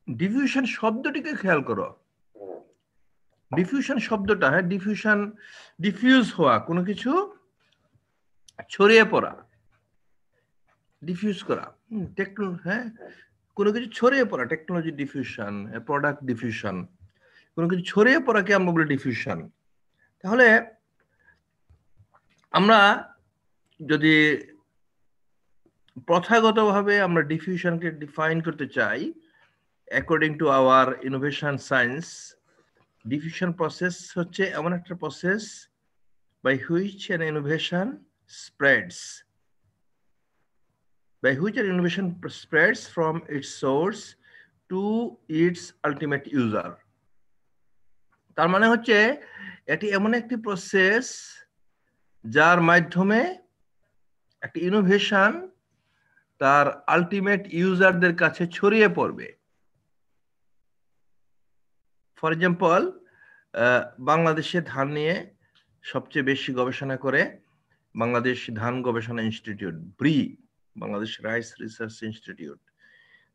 Diffusion শব্দটিকে খেয়াল করো। ডিফিউশন শব্দটা, হ্যাঁ, ডিফিউশন, ডিফিউজ হওয়া, কোনো কিছু ছড়িয়ে পড়া, ডিফিউজ করা, হ্যাঁ, কোনো কিছু ছড়িয়ে পড়া, টেকনোলজি ডিফিউশন, প্রোডাক্ট ডিফিউশন, কোনো কিছু ছড়িয়ে পড়াকে আমরা বলি ডিফিউশন। তাহলে আমরা যদি প্রথাগতভাবে আমরা ডিফিউশনকে ডিফাইন করতে চাই, according to our innovation science, diffusion process হচ্ছে এমন একটা process by which an innovation spreads, from its source to its ultimate user. তার মানে হচ্ছে এটি এমন একটি প্রসেস যার মাধ্যমে একটি ইনোভেশন তার আলটিমেট ইউজারদের কাছে ছড়িয়ে পড়বে। ফর এক্সাম্পল, বাংলাদেশে ধান নিয়ে সবচেয়ে বেশি গবেষণা করে বাংলাদেশ ধান গবেষণা ইনস্টিটিউট, ব্রি, বাংলাদেশ রাইস রিসার্চ ইনস্টিটিউট।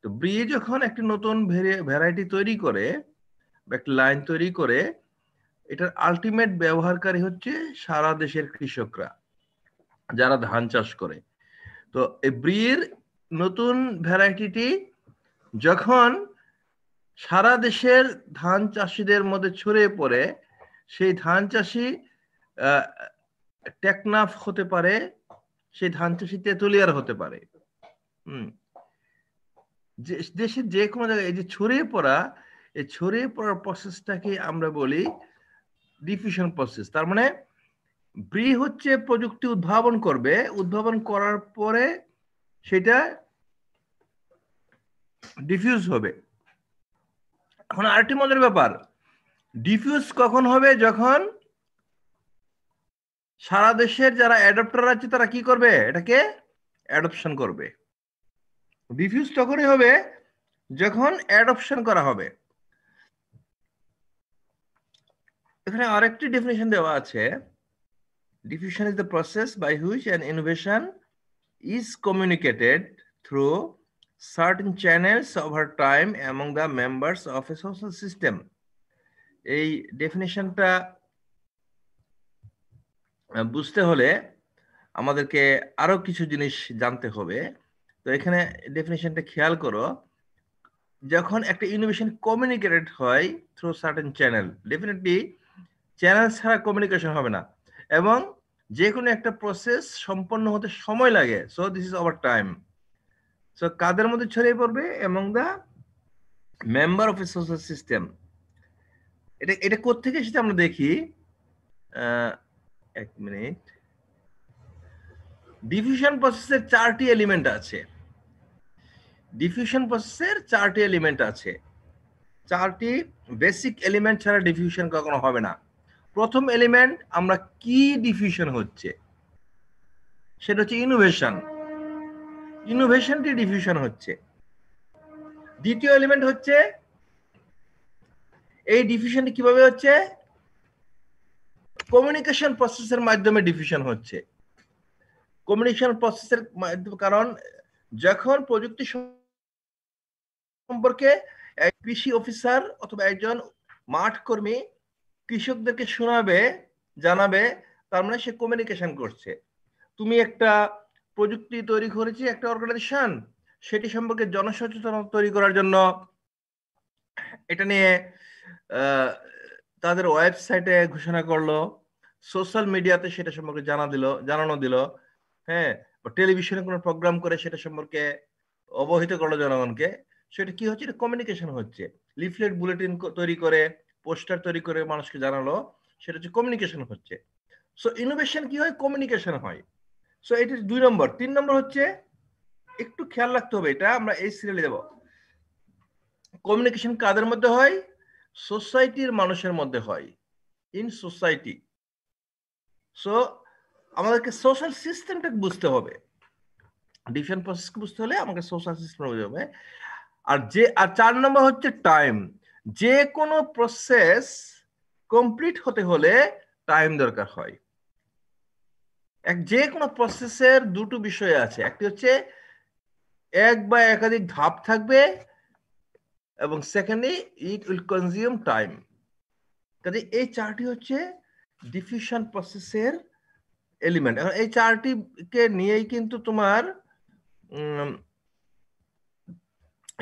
তো ব্রি যখন একটি নতুন ভ্যারাইটি তৈরি করে, একটা লাইন তৈরি করে, এটার আলটিমেট ব্যবহারকারী হচ্ছে সারা দেশের কৃষকরা যারা ধান চাষ করে। তো এই ব্রির নতুন ভ্যারাইটিটি যখন সারা দেশের ধান চাষিদের মধ্যে ছড়িয়ে পড়ে, সেই ধান চাষি টেকনাফ হতে পারে, সেই ধান চাষি তেতুলিয়ার হতে পারে, দেশের যে কোনো জায়গায় এই যে ছড়িয়ে পড়া, এই ছড়িয়ে পড়ার প্রসেসটাকে আমরা বলি ডিফিউশন প্রসেস। তার মানে ব্রি হচ্ছে প্রযুক্তি উদ্ভাবন করবে, উদ্ভাবন করার পরে সেটা ডিফিউজ হবে। এখন আরেকটি মজার ব্যাপার, ডিফিউজ কখন হবে? যখন সারা দেশের যারা অ্যাডপ্টার আছে তারা কি করবে? এটাকে অ্যাডপশন করবে। ডিফিউজ তখনই হবে যখন অ্যাডপশন করা হবে। এখানে আরেকটি ডেফিনিশন দেওয়া আছে, diffusion is the process by which an innovation is communicated through certain channels over time among the members of a social system. এই ডেফিনিশনটা বুঝতে হলে আমাদেরকে আরো কিছু জিনিস জানতে হবে। তো এখানে ডেফিনিশনটা খেয়াল করো, যখন একটা ইনোভেশন কমিউনিকেটেড হয় through certain channel, definitely channel ছাড়া কমিউনিকেশন হবে না, এবং যে কোনো একটা প্রসেস সম্পন্ন হতে সময় লাগে। So this is over time. So কাদের মধ্যে ছড়িয়ে পড়বে? Among the member of a social system. এটা কোত্থেকে সেটা আমরা দেখি। এক মিনিট। ডিফিউশন প্রসেসের চারটি এলিমেন্ট আছে। ডিফিউশন প্রসেসের চারটি এলিমেন্ট আছে। চারটি বেসিক এলিমেন্ট ছাড়া ডিফিউশন কখনো হবে না। প্রথম এলিমেন্ট, আমরা কি ডিফিউশন হচ্ছে, সেটা হচ্ছে ইনোভেশন। ইনোভেশনটি ডিফিউশন হচ্ছে। দ্বিতীয় এলিমেন্ট হচ্ছে এই ডিফিউশনটি কিভাবে হচ্ছে? কমিউনিকেশন প্রসেসের মাধ্যমে ডিফিউশন হচ্ছে। কমিউনিকেশন প্রসেসের মাধ্যমে, কারণ যখন প্রযুক্তি সম্পর্কে এক কৃষি অফিসার অথবা একজন মাঠ কর্মী কৃষকদেরকে শোনাবে, জানাবে, তার মানে সে কমিউনিকেশন করছে। তুমি একটা প্রযুক্তি তৈরি করেছি একটা অর্গানাইজেশন, সেটি সম্পর্কে জনসচেতনতা তৈরি করার জন্য এটা নিয়ে তাদের ওয়েবসাইটে ঘোষণা করলো, সোশ্যাল মিডিয়াতে সেটা সম্পর্কে জানানো দিল, হ্যাঁ, টেলিভিশনে কোনো প্রোগ্রাম করে সেটা সম্পর্কে অবহিত করলো জনগণকে। সেটা কি হচ্ছে? এটা কমিউনিকেশন হচ্ছে। লিফলেট বুলেটিন তৈরি করে, পোস্টার তৈরি করে মানুষকে জানালো, সেটা হচ্ছে কমিউনিকেশন হচ্ছে। সো ইনোভেশন কি হয়? কমিউনিকেশন হয়। সো এটা 2 নম্বর। 3 নম্বর হচ্ছে, একটু খেয়াল রাখতে হবে, এটা আমরা এই সিরিয়ালে দেব। কমিউনিকেশন কাদের মধ্যে হয়? সোসাইটির মানুষের মধ্যে হয়, ইন সোসাইটি। সো আমাদেরকে সোশ্যাল সিস্টেমটাকে বুঝতে হবে। ডিফারেন্ট প্রসেসকে বুঝতে হলে আমাকে সোশ্যাল সিস্টেম বুঝতে হবে। আর 4 নম্বর হচ্ছে টাইম। যে কোনো প্রসেস কমপ্লিট হতে হলে টাইম দরকার হয়। যে কোনো প্রসেসের দুটো বিষয় আছে, একটি হচ্ছে এক বা একাধিক ধাপ থাকবে, এবং secondly it will consume time. কাজে এই চারটি হচ্ছে ডিফিউশন প্রসেসের এলিমেন্ট। এখন এই চারটিকে নিয়েই কিন্তু তোমার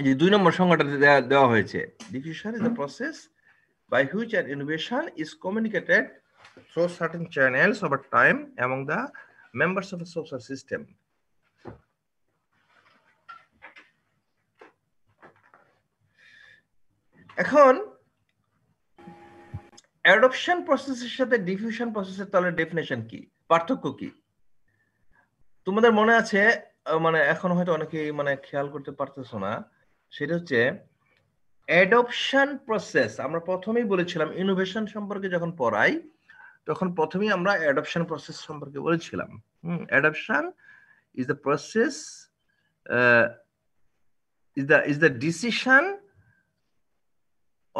যে 2 নম্বর সংজ্ঞাটা দেওয়া হয়েছে, diffusion is the process by which an innovation is communicated through certain channels over time among the members of a social system. এখন অ্যাডপশন প্রসেসের সাথে ডিফিউশন প্রসেসের তাহলে ডেফিনেশন কি, পার্থক্য কি? তোমাদের মনে আছে, মানে এখন হয়তো অনেকেই মানে খেয়াল করতে পারতেছো না, সেটা হচ্ছে অ্যাডপশন প্রসেস। আমরা প্রথমেই বলেছিলাম ইনোভেশন সম্পর্কে যখন পড়াই তখন প্রথমেই আমরা অ্যাডপশন প্রসেস সম্পর্কে বলেছিলাম। Adoption is the process is the decision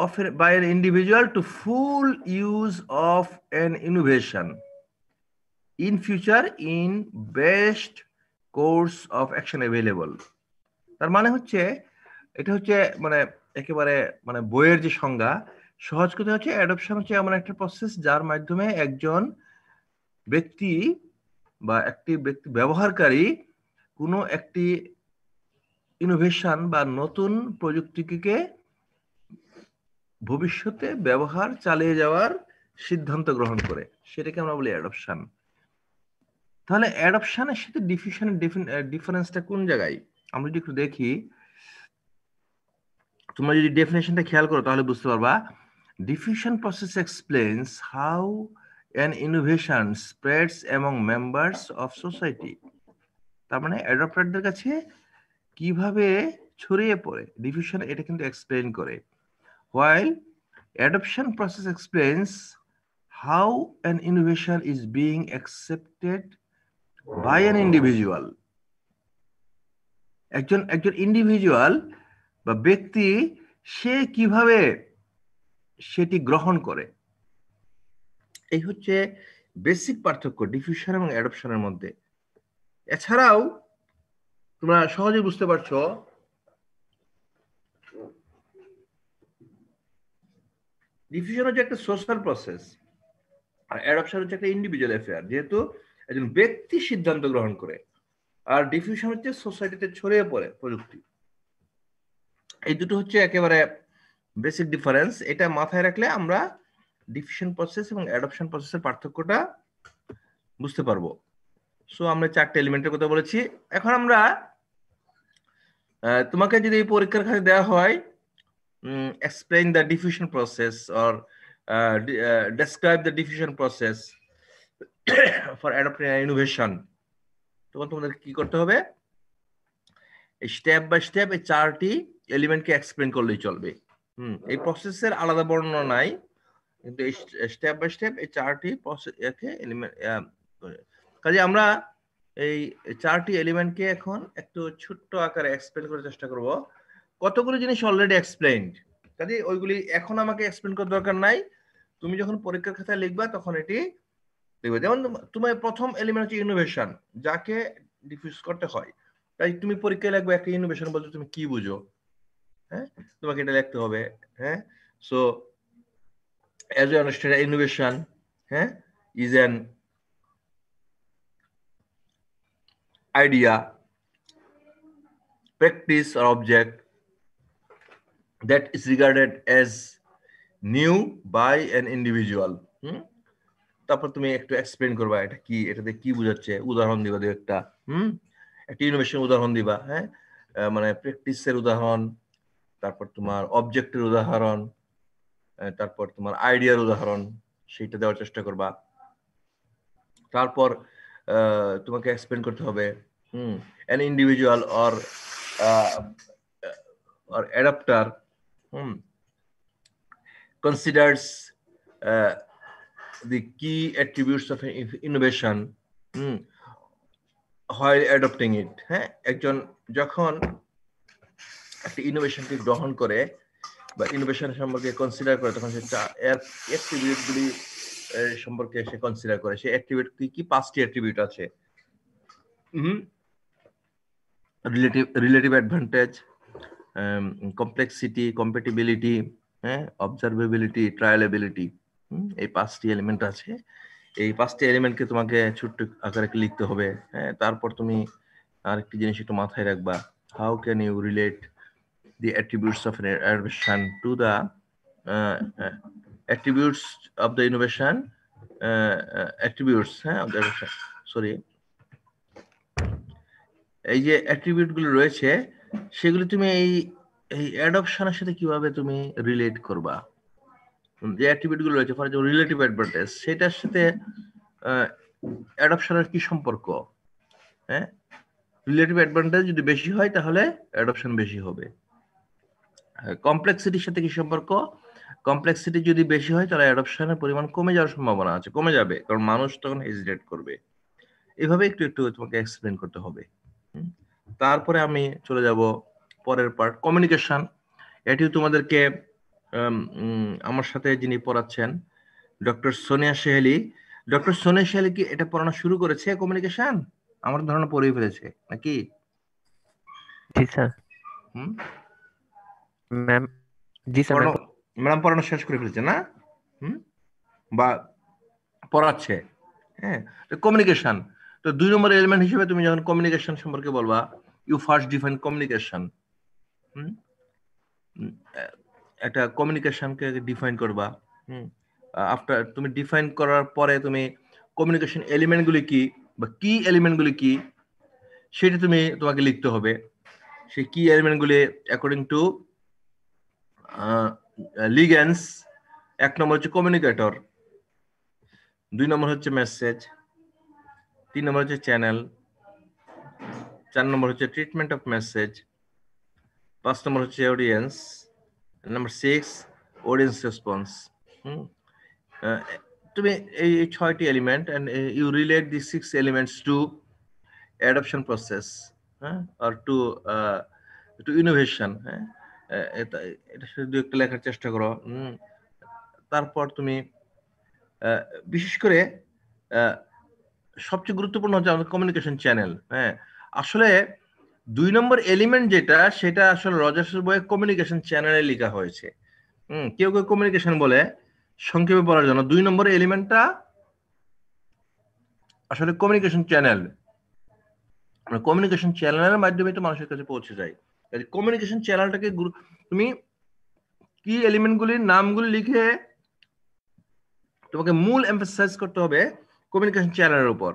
of by an individual to full use of an innovation in future in best course of action available. তার মানে হচ্ছে এটা হচ্ছে মানে একেবারে মানে বইয়ের যে সংজ্ঞা, সহজ কথা হচ্ছে অ্যাডপশন হচ্ছে এমন একটা প্রসেস যার মাধ্যমে একজন ব্যক্তি বা একটি ব্যক্তি ব্যবহারকারী কোনো একটি ইনোভেশন বা নতুন প্রযুক্তিকে ভবিষ্যতে ব্যবহার চালিয়ে যাওয়ার সিদ্ধান্ত গ্রহণ করে, সেটাকে আমরা বলি অ্যাডপশন। তাহলে অ্যাডপশনের সাথে ডিফিউশনের ডিফারেন্সটা কোন জায়গায় আমরা যদি একটু দেখি, তোমরা যদি ডেফিনেশনটা খেয়াল করো তাহলে বুঝতে পারবা। Diffusion process explains how an innovation spreads among members of society. তার মানে অ্যাডপ্টারদের কাছে কিভাবে ছড়িয়ে পড়ে, ডিফিউশন এটা কিন্তু এক্সপ্লেইন করে। While adoption process explains how an innovation is being accepted by an individual. একজন ইন্ডিভিজুয়াল বা ব্যক্তি সে কিভাবে সেটি গ্রহণ করে, এই হচ্ছে বেসিক পার্থক্য ডিফিউশন এবং অ্যাডপশনের মধ্যে। এছাড়াও তোমরা সহজে বুঝতে পারছো ডিফিউশন হচ্ছে একটা সোশ্যাল প্রসেস আর অ্যাডপশন হচ্ছে একটা ইন্ডিভিজুয়াল অ্যাফেয়ার, যেহেতু একজন ব্যক্তি সিদ্ধান্ত গ্রহণ করে, আর ডিফিউশন হচ্ছে সোসাইটিতে ছড়িয়ে পড়ে প্রযুক্তি। এই দুটো হচ্ছে একেবারে বেসিক ডিফারেন্স। এটা মাথায় রাখলে আমরা ডিফিউশন প্রসেস এবং অ্যাডপশন প্রসেসের পার্থক্যটা বুঝতে পারবো। সো আমরা চারটে এলিমেন্টের কথা বলেছি। এখন আমরা তোমাকে যদি এই পরীক্ষার খাতে দেওয়া হয় explain the diffusion process or describe the diffusion process for adopting an innovation, তখন তোমাদের কি করতে হবে, স্টেপ বাই স্টেপ এই চারটি এলিমেন্টকে এক্সপ্লেন করলেই চলবে। এই প্রসেসের আলাদা বর্ণনা নাই, কিন্তু স্টেপ বাই স্টেপ এই চারটি প্রসেস এলিমেন্ট কাজে আমরা এই চারটি এলিমেন্টকে এখন একটু ছোট্ট আকারে এক্সপ্লেন করার চেষ্টা করব। কতগুলো জিনিস অলরেডি এক্সপ্লেইনড, কাজে ওইগুলি এখন আমাকে এক্সপ্লেন করার দরকার নাই। তুমি যখন পরীক্ষার খাতায় লিখবা তখন এটি লিখবে। যেমন তোমার প্রথম এলিমেন্ট হচ্ছে ইনোভেশন, যাকে ডিফিউজ করতে হয়। তাই তুমি পরীক্ষায় লিখবে একটা ইনোভেশন বলতে তুমি কি বুঝো, হ্যাঁ তোমাকে এটা লিখতে হবে। হ্যাঁ, so as you understand, innovation is an idea, practice or object that is regarded as new by an individual. তারপর তুমি একটু এক্সপ্লেন করবা এটা কি, এটাতে কি বোঝাচ্ছে, উদাহরণ দিবা দু একটা। একটা ইনোভেশন উদাহরণ দিবা, হ্যাঁ মানে প্র্যাকটিসের উদাহরণ, তারপর তোমার অবজেক্টের উদাহরণ, তারপর তোমার আইডিয়ার উদাহরণ, সেইটা দেওয়ার চেষ্টা করবা। তারপর তোমাকে এক্সপ্লেন করতে হবে an individual or adapter considers the key attributes of innovation while adopting it. হ্যাঁ, একজন যখন একটা ইনোভেশনকে গ্রহণ করে বা ইনোভেশন সম্পর্কে কনসিডার করে তখন সে এর অ্যাট্রিবিউটগুলি সম্পর্কে সে কনসিডার করে। সে অ্যাট্রিবিউট কি 5টি অ্যাট্রিবিউট আছে। রিলেটিভ অ্যাডভান্টেজ, কমপ্লেক্সিটি, কম্প্যাটিবিলিটি, হ্যাঁ, অবজারভেবিলিটি, ট্রায়ালেবিলিটি, এই 5টি এলিমেন্ট আছে। এই 5টি এলিমেন্টকে তোমাকে ছোট্ট আকারে লিখতে হবে। হ্যাঁ, তারপর তুমি আরেকটি জিনিস একটু মাথায় রাখবা, how can you relate the attributes of an innovation to the attributes of the innovation, attributes of the innovation, sorry, এই যে অ্যাট্রিবিউট গুলো রয়েছে সেগুলো তুমি এই অ্যাডপশনের সাথে কিভাবে তুমি রিলেট করবা। যে অ্যাট্রিবিউট গুলো রয়েছে, ফর এক্সাম্পল রিলেটিভ অ্যাডভান্টেজ, সেটার সাথে অ্যাডপশনের কি সম্পর্ক? হ্যাঁ, রিলেটিভ অ্যাডভান্টেজ যদি বেশি হয় তাহলে অ্যাডপশন বেশি হবে। কমপ্লেক্সিটির সাথে কি সম্পর্ক? কমপ্লেক্সিটি যদি বেশি হয় তাহলে অ্যাডপশনের পরিমাণ কমে যাওয়ার সম্ভাবনা আছে, কমে যাবে, কারণ মানুষ তখন হেজিটেট করবে। এভাবে একটু একটু তোমাকে এক্সপ্লেন করতে হবে। তারপরে আমি চলে যাব পরের পার্ট, কমিউনিকেশন। এটিও তোমাদেরকে আমার সাথে যিনি পড়াচ্ছেন ডক্টর সোনিয়া শেহলি, ডক্টর সোনিয়া শেহলি কি এটা পড়ানো শুরু করেছে কমিউনিকেশন? আমার ধারণা পড়েই ফেলেছে নাকি? জি স্যার। ম্যাম, জি স্যার, ম্যাডাম পড়ানো শেষ করে ফেলেছে না? বা পড়াচ্ছে। হ্যাঁ, কমিউনিকেশন। তো 2 নম্বর এলিমেন্ট হিসেবে তুমি যখন কমিউনিকেশন সম্পর্কে বলবা, ইউ ফার্স্ট ডিফাইন কমিউনিকেশন। একটা কমিউনিকেশনকে ডিফাইন করবা। আফটার তুমি ডিফাইন করার পরে তুমি কমিউনিকেশন এলিমেন্টগুলি কি বা কি এলিমেন্টগুলি কি সেটা তোমাকে লিখতে হবে। সেই কি এলিমেন্টগুলি অ্যাকর্ডিং টু লিগ্যান্স, 1 নম্বর হচ্ছে কমিউনিকেটর, 2 নম্বর হচ্ছে মেসেজ, 3 নম্বর হচ্ছে চ্যানেল, 4 নম্বর হচ্ছে ট্রিটমেন্ট অফ মেসেজ, 5 নম্বর হচ্ছে অডিয়েন্স, নাম্বার 6 অডিয়েন্স রেসপন্স। তুমি এই 6টি element and you relate the 6 elements to adoption process, হ্যাঁ, অর টু ইনোভেশন। হ্যাঁ, এটা শুধু একটা লেখার চেষ্টা করো। তারপর তুমি বিশেষ করে সবচেয়ে গুরুত্বপূর্ণ হচ্ছে আমাদের কমিউনিকেশন চ্যানেল। হ্যাঁ, আসলে 2 নম্বর এলিমেন্ট যেটা, সেটা আসলে রজার্সের বইয়ে কমিউনিকেশন চ্যানেলে লেখা হয়েছে। কেউ কেউ কমিউনিকেশন বলে সংক্ষেপে বলার জন্য। 2 নম্বর এলিমেন্টটা আসলে কমিউনিকেশন চ্যানেল। কমিউনিকেশন চ্যানেলের মাধ্যমে তো মানুষের কাছে পৌঁছে যায়। কমিউনিকেশন চ্যানেলটাকে তুমি কি এলিমেন্টগুলির নামগুলি লিখে তোমাকে মূল এমফাসাইজ করতে হবে কমিউনিকেশন চ্যানেলের উপর।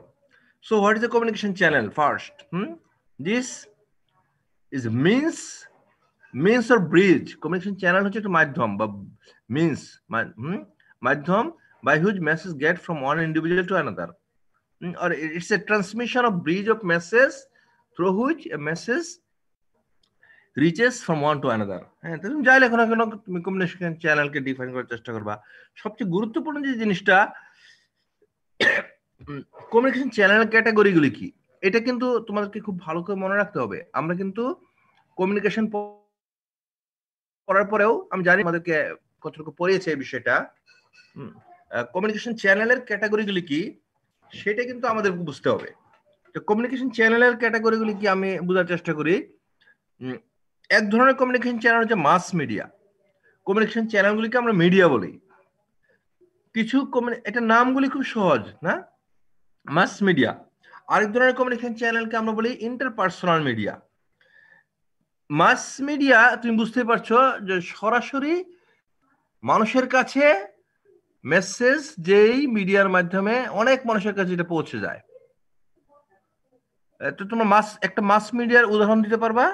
So what is the communication channel? First, this is means or bridge. Communication channel হচ্ছে একটা মাধ্যম বা মিন্স, মাধ্যম by which message get from one individual to another, or it's a transmission of bridge of message through which a message reaches from one to another. হ্যাঁ, তুমি যাই লেখো না কেন তুমি কমিউনিকেশন চ্যানেলকে ডিফাইন করার চেষ্টা করবা। সবচেয়ে গুরুত্বপূর্ণ যে জিনিসটা, কমিউনিকেশন চ্যানেল ক্যাটাগরিগুলি কি, এটা কিন্তু তোমাদেরকে খুব ভালো করে মনে রাখতে হবে। আমরা কিন্তু কমিউনিকেশন পড়ার পরেও আমি জানি আমাদেরকে কতটুকু পড়িয়েছে এই বিষয়টা। কমিউনিকেশন চ্যানেলের ক্যাটাগরিগুলি কি সেটা কিন্তু আমাদের বুঝতে হবে। তো কমিউনিকেশন চ্যানেলের ক্যাটাগরিগুলি কি আমি বোঝার চেষ্টা করি। এক ধরনের কমিউনিকেশন চ্যানেল হচ্ছে মাস মিডিয়া। কমিউনিকেশন চ্যানেলগুলিকে আমরা মিডিয়া বলি। কিছু এটা নামগুলি খুব সহজ না, মাস মিডিয়া। আরেক ধরনের কমিউনিকেশন চ্যানেলকে আমরা বলি ইন্টারপার্সোনাল মিডিয়া। মাস মিডিয়া তুমি বুঝতে পারছো যে সরাসরি মানুষের কাছে মেসেজ যেই মিডিয়ার মাধ্যমে অনেক মানুষের কাছে এটা পৌঁছে যায়। তো তোমার একটা মাস মিডিয়ার উদাহরণ দিতে পারবা?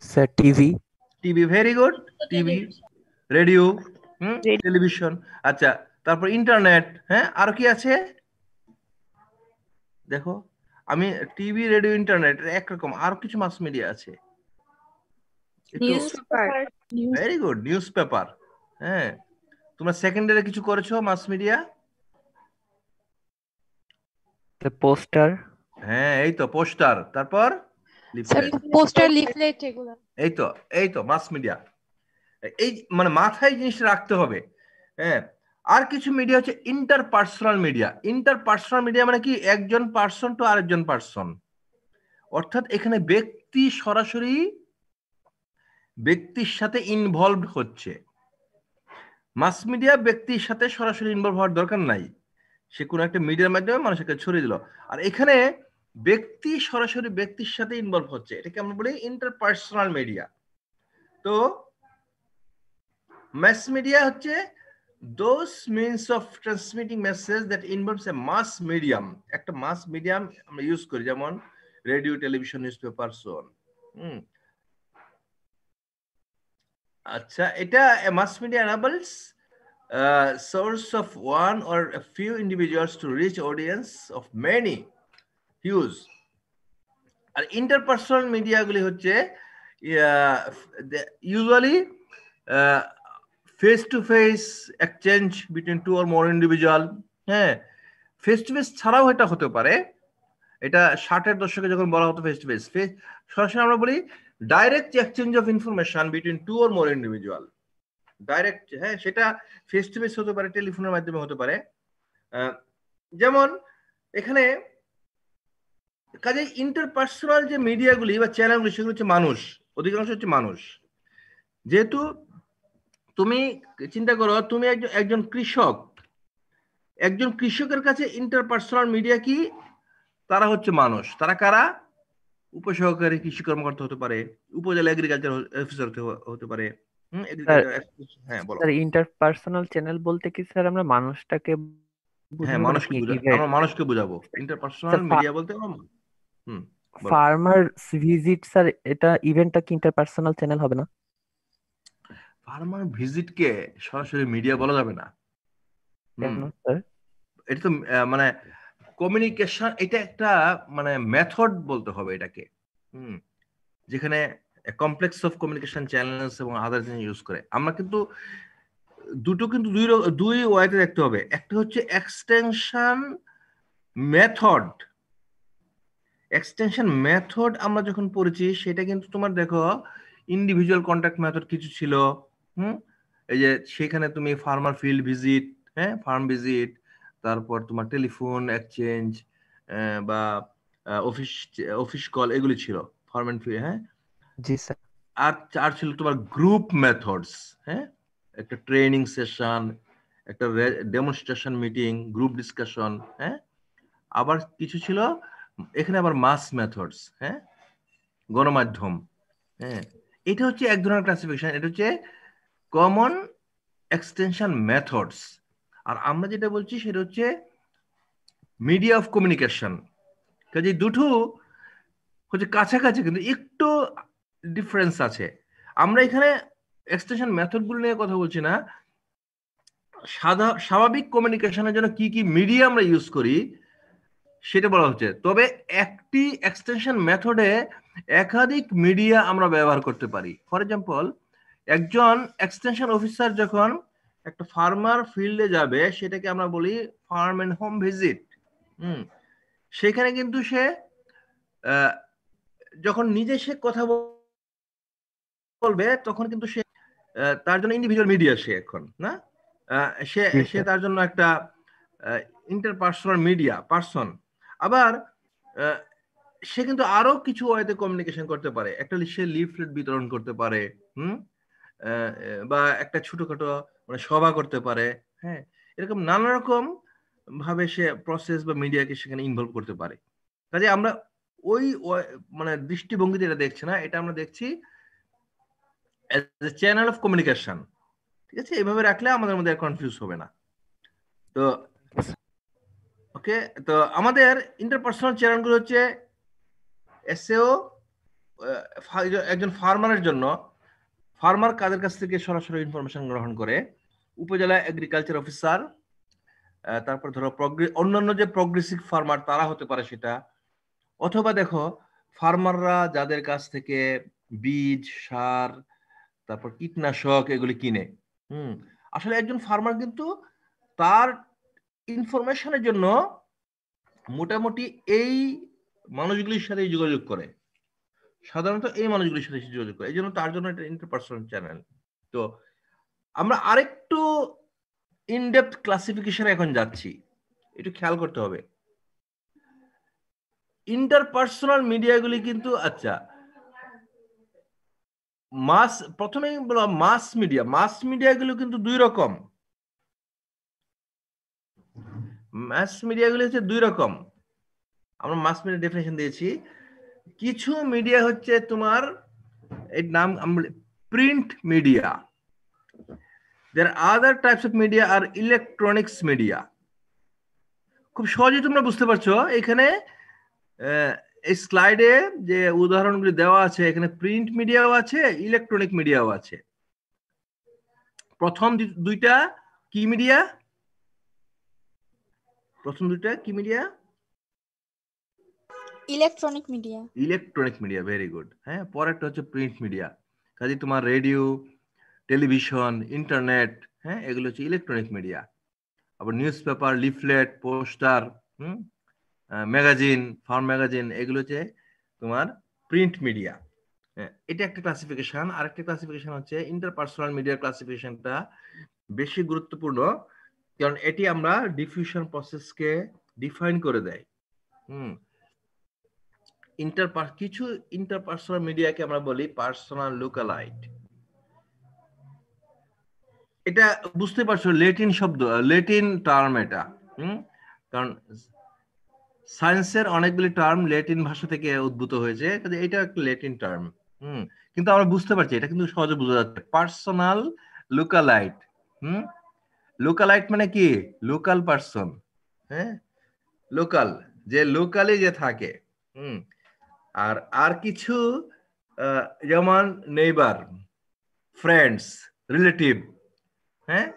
Sir, TV. Very good. TV, radio, television. আচ্ছা, তারপর ইন্টারনেট। হ্যাঁ, আর কি আছে দেখো, আমি টিভি, রেডিও, ইন্টারনেট একরকম, আর কিছু মাস মিডিয়া আছে। Very good, news paper. হ্যাঁ, তোমরা সেকেন্ডারে কিছু করেছো মাস মিডিয়া? পোস্টার। হ্যাঁ, এই তো পোস্টার, তারপর পোস্টার, লিফলেট, এগুলো। এই তো মাস মিডিয়া। এই মানে মাথায় জিনিসটা রাখতে হবে। হ্যাঁ, আর কিছু মিডিয়া হচ্ছে ইন্টারপার্সোনাল মিডিয়া। ইন্টারপার্সোনাল মিডিয়া মানে কি, একজন পার্সন টু আরেকজন পার্সন। অর্থাৎ এখানে ব্যক্তি সরাসরি ব্যক্তির সাথে ইনভলভড হচ্ছে। মাস মিডিয়া ব্যক্তির সাথে সরাসরি ইনভলভ হওয়ার দরকার নাই, সে কোনো একটা মিডিয়ার মাধ্যমে মানুষকে ছড়িয়ে দিল। আর এখানে ব্যক্তি সরাসরি ব্যক্তির সাথে ইনভলভ হচ্ছে, এটাকে আমরা বলি ইন্টারপার্সোনাল মিডিয়া। তো মাস মিডিয়া হচ্ছে those means of transmitting message that involves a mass medium, একটা মাস মিডিয়াম আমরা ইউজ করি, যেমন radio, television, newspaper, so on. আচ্ছা, এটা mass media enables source of one or a few individuals to reach audience of many huge। আর interpersonal media গুলি হচ্ছে usually face to face exchange between two or more individual. হ্যাঁ, face to face ছাড়াও এটা হতে পারে। এটা 60-এর দশকে যখন বলা হতো ফেস টু ফেস, সরাসরি আমরা বলি direct exchange of information between two or more individual. Direct, হ্যাঁ, সেটা ফেস টু ফেস হতে পারে, টেলিফোনের মাধ্যমে হতে পারে। যেমন এখানে কাজে ইন্টারপার্সোনাল যে মিডিয়াগুলি বা চ্যানেলগুলি সেগুলো হচ্ছে মানুষ, অধিকাংশ হচ্ছে মানুষ। যেহেতু তুমি চিন্তা করো, তুমি একজন কৃষক, একজন কৃষকের কাছে ইন্টারপার্সোনাল মিডিয়া কি? তারা হচ্ছে মানুষ। তারা কারা? উপসহকারী কৃষি কর্মকর্তা হতে পারে, উপজেলা এগ্রিকালচার অফিসার হতে পারে। হ্যাঁ, বলো। স্যার ইন্টারপার্সোনাল চ্যানেল বলতে কি স্যার আমরা মানুষটাকে হ্যাঁ, বুঝাবো নাকি আমরা মানুষকে বুঝাবো ইন্টারপার্সোনাল মিডিয়া বলতে। ফার্মার ভিজিট স্যার, এটা ইভেন্টটা কি ইন্টারপার্সোনাল চ্যানেল হবে না? ফার্মার ভিজিটকে সরাসরি মিডিয়া বলা যাবে না। কেন স্যার? এটা তো মানে কমিউনিকেশন, এটা একটা মানে মেথড বলতে হবে এটাকে, যেখানে কমপ্লেক্স অফ কমিউনিকেশন চ্যানেলস এবং আদার জিনিস ইউজ করে। আমরা কিন্তু দুটো কিন্তু দুই ওয়েতে দেখতে হবে। একটা হচ্ছে এক্সটেনশন মেথড। এক্সটেনশন মেথড আমরা যখন পড়েছি সেটা কিন্তু তোমার দেখো ইন্ডিভিজুয়াল কন্ট্যাক্ট মেথড কিছু ছিল। এই যে সেখানে তুমি ফার্মার ফিল্ড ভিজিট, হ্যাঁ, ফার্ম ভিজিট, তারপর তোমার টেলিফোন এক্সচেঞ্জ বা অফিস কল, এগুলি ছিল ফার্ম এন্ড ফিল্ড। হ্যাঁ, জি স্যার। আর ছিল তোমার গ্রুপ মেথডস। হ্যাঁ, একটা ট্রেনিং সেশন, একটা ডেমনস্ট্রেশন মিটিং, গ্রুপ ডিসকাশন। হ্যাঁ, আবার কিছু ছিল এখানে আবার মাস মেথডস, হ্যাঁ, গণমাধ্যম। হ্যাঁ, এটা হচ্ছে এক ধরনের ক্লাসিফিকেশন, এটা হচ্ছে কমন এক্সটেনশন মেথডস। আর আমরা যেটা বলছি সেটা হচ্ছে মিডিয়া অফ কমিউনিকেশন। কাজে দুটো হচ্ছে কাছাকাছি কিন্তু একটু ডিফারেন্স আছে। আমরা এখানে এক্সটেনশন মেথডগুলো নিয়ে কথা বলছি না, স্বাভাবিক কমিউনিকেশনের জন্য কি কি মিডিয়া আমরা ইউজ করি সেটা বলা হচ্ছে। তবে একটি এক্সটেনশন মেথডে একাধিক মিডিয়া আমরা ব্যবহার করতে পারি। ফর এক্সাম্পল, একজন এক্সটেনশন অফিসার যখন একটা ফার্মার ফিল্ডে যাবে সেটাকে আমরা বলি ফার্ম এন্ড হোম ভিজিট। সেখানে কিন্তু সে যখন নিজে সে কথা বলবে তখন কিন্তু সে তার জন্য ইন্ডিভিজুয়াল মিডিয়া, সে এখন না, সে তার জন্য একটা ইন্টারপার্সোনাল মিডিয়া পার্সন। আবার সে কিন্তু আরো কিছু ওয়েতে কমিউনিকেশন করতে পারে। একটা সে লিফলেট বিতরণ করতে পারে, বা একটা ছোটখাটো মানে সভা করতে পারে। হ্যাঁ, এরকম নানা রকম ভাবে সে প্রসেস বা মিডিয়াকে সেখানে ইনভলভ করতে পারে। কাজে আমরা ওই মানে দৃষ্টিভঙ্গিতে এটা দেখছি না, এটা আমরা দেখছি as a channel of communication। ঠিক আছে, এইভাবে রাখলে আমাদের মধ্যে কনফিউজ হবে না। তো ওকে, তো আমাদের ইন্টারপার্সোনাল চ্যানেলগুলো হচ্ছে এসএও। একজন ফার্মারের জন্য, ফার্মার কাদের কাছ থেকে সরাসরি ইনফরমেশন গ্রহণ করে? উপজেলা এগ্রিকালচার অফিসার, তারপর ধরো অন্যান্য যে প্রগ্রেসিভ ফার্মার তারা হতে পারে সেটা, অথবা দেখো ফার্মাররা যাদের কাছ থেকে বীজ, সার, তারপর কীটনাশক এগুলি কিনে। আসলে একজন ফার্মার কিন্তু তার ইনফরমেশনের জন্য মোটামুটি এই মানুষগুলির সাথে যোগাযোগ করে, সাধারণত এই মানুষগুলির সাথে যোগাযোগ করে, এই জন্য তার জন্য এটা ইন্টারপার্সোনাল চ্যানেল। তো আমরা আরেকটু ইনডেপথ ক্লাসিফিকেশনে এখন যাচ্ছি, একটু খেয়াল করতে হবে। ইন্টারপার্সোনাল মিডিয়াগুলি কিন্তু আচ্ছা প্রথমেই বললাম মাস মিডিয়া গুলো কিন্তু দুই রকম। মাস মিডিয়া গুলো হচ্ছে দুই রকম। আমরা মাস মিডিয়া ডেফিনেশন দিয়েছি। কিছু মিডিয়া হচ্ছে তোমার এর নাম print media. There are other types of media are electronics media. খুব সহজেই তোমরা বুঝতে পারছো এখানে এই স্লাইডে যে উদাহরণগুলি দেওয়া আছে এখানে প্রিন্ট মিডিয়াও আছে, ইলেকট্রনিক মিডিয়াও আছে। প্রথম দুইটা কি মিডিয়া? প্রথম দুইটা কি media? Electronic media. Electronic media, very good. হ্যাঁ, পরেরটা হচ্ছে প্রিন্ট মিডিয়া। কাজে তোমার রেডিও, টেলিভিশন, ইন্টারনেট, হ্যাঁ, এগুলো হচ্ছে ইলেকট্রনিক মিডিয়া। আবার news paper, leaflet, poster, magazine, farm magazine, এগুলো হচ্ছে তোমার প্রিন্ট মিডিয়া। এটা একটা ক্লাসিফিকেশন। আরেকটা ক্লাসিফিকেশন হচ্ছে ইন্টারপার্সোনাল মিডিয়ার ক্লাসিফিকেশনটা বেশি গুরুত্বপূর্ণ, কারণ এটি আমরা ডিফিউশন প্রসেসকে ডিফাইন করে দেয়। কিছু ইন্টারপার্সোনাল মিডিয়াকে আমরা বলি পার্সোনাল লুকালাইট। এটা বুঝতে পারছো, ল্যাটিন শব্দ, ল্যাটিন টার্ম এটা। কারণ সায়েন্সের অনেকগুলি টার্ম ল্যাটিন ভাষা থেকে উদ্ভূত হয়েছে, এটা একটা ল্যাটিন টার্ম। কিন্তু আমরা বুঝতে পারছি এটা কিন্তু সহজে বোঝা যাচ্ছে। পার্সোনাল লুকালাইট। লুকালাইট মানে কি? Local person. হ্যাঁ, লোকাল, যে লোকালি যে থাকে। আর কিছু যেমন নেইবার, ফ্রেন্ডস, রিলেটিভ, হ্যাঁ,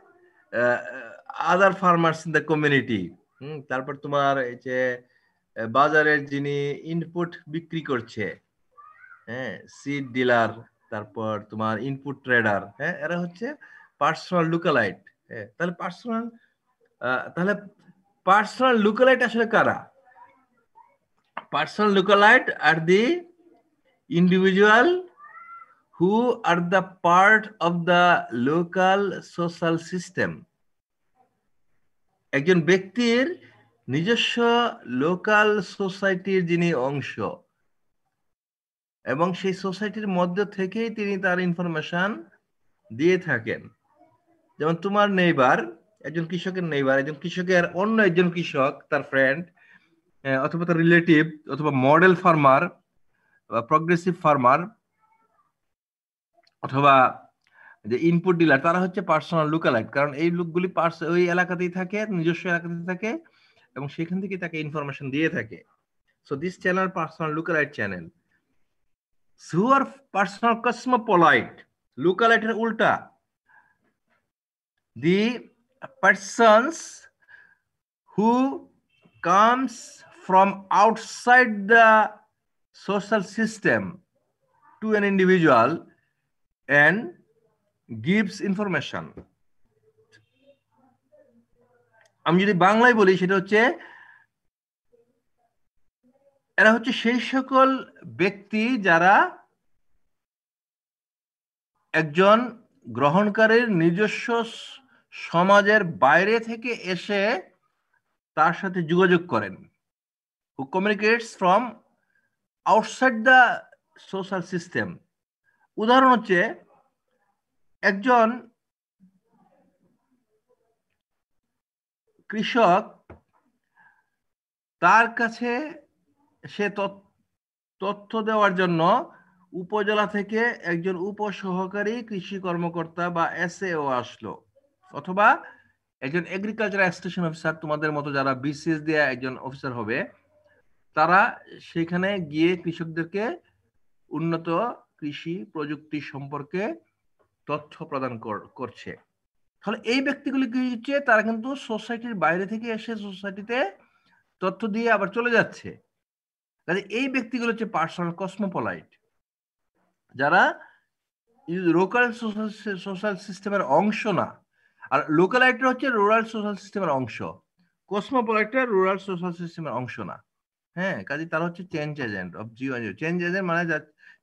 আদার ফার্মার্স ইন দ্য কমিউনিটি। তারপর তোমার এই যে বাজারের যিনি ইনপুট বিক্রি করছে, হ্যাঁ, সিড ডিলার, তারপর তোমার ইনপুট ট্রেডার, হ্যাঁ, এরা হচ্ছে পার্সোনাল লুকালাইট। হ্যাঁ, তাহলে পার্সোনাল লুকালাইট আসলে কারা? Personal lookalike are the individual who are the part of the local social system. একজন ব্যক্তির নিজস্ব লোকাল সোসাইটির যিনি অংশ, এবং সেই সোসাইটির মধ্য থেকেই তিনি তার ইনফরমেশন দিয়ে থাকেন। যেমন তোমার নেইবার, একজন কৃষকের নেইবার, একজন কৃষকের অন্য একজন কৃষক, তার ফ্রেন্ড, অথবা তার রিলেটিভ, অথবা মডেল ফার্মার বা প্রগ্রেসিভ ফার্মার, অথবা যে ইনপুট ডিলার, তারা হচ্ছে পার্সোনাল লুকালাইট। কারণ এই লোকগুলি ওই এলাকাতেই থাকে, নিজস্ব এলাকাতেই থাকে, এবং সেখান থেকে তাকে ইনফরমেশন দিয়ে থাকে। So this channel personal localite channel. Who are personal cosmopolite. লুকালাইটের উল্টা, the persons who comes from outside the social system to an individual and gives information. আমি যদি বাংলায় বলি সেটা হচ্ছে, এরা হচ্ছে সেই সকল ব্যক্তি যারা একজন গ্রহণকারীর নিজস্ব সমাজের বাইরে থেকে এসে তার সাথে যোগাযোগ করেন। who communicates from outside the social system. উদাহরণ হচ্ছে, একজন কৃষক, তার কাছে সে তথ্য দেওয়ার জন্য উপজেলা থেকে একজন উপসহকারী কৃষি কর্মকর্তা বা এসএও আসলো, অথবা একজন এগ্রিকালচার এক্সটেনশন অফিসার, তোমাদের মতো যারা বিসিএস দিয়ে একজন অফিসার হবে, তারা সেখানে গিয়ে কৃষকদেরকে উন্নত কৃষি প্রযুক্তি সম্পর্কে তথ্য প্রদান করছে। তাহলে এই ব্যক্তিগুলি কি হচ্ছে, তারা কিন্তু সোসাইটির বাইরে থেকে এসে সোসাইটিতে তথ্য দিয়ে আবার চলে যাচ্ছে। এই ব্যক্তিগুলো হচ্ছে পার্সোনাল কসমোপলাইট, যারা লোকাল সোশ্যাল সিস্টেমের অংশ না। আর লোকালাইটটা হচ্ছে রুরাল সোশ্যাল সিস্টেমের অংশ, কসমোপলাইটটা রুরাল সোশ্যাল সিস্টেমের অংশ না। হ্যাঁ, কাজে তারা হচ্ছে change agent of Jio. Change agent মানে,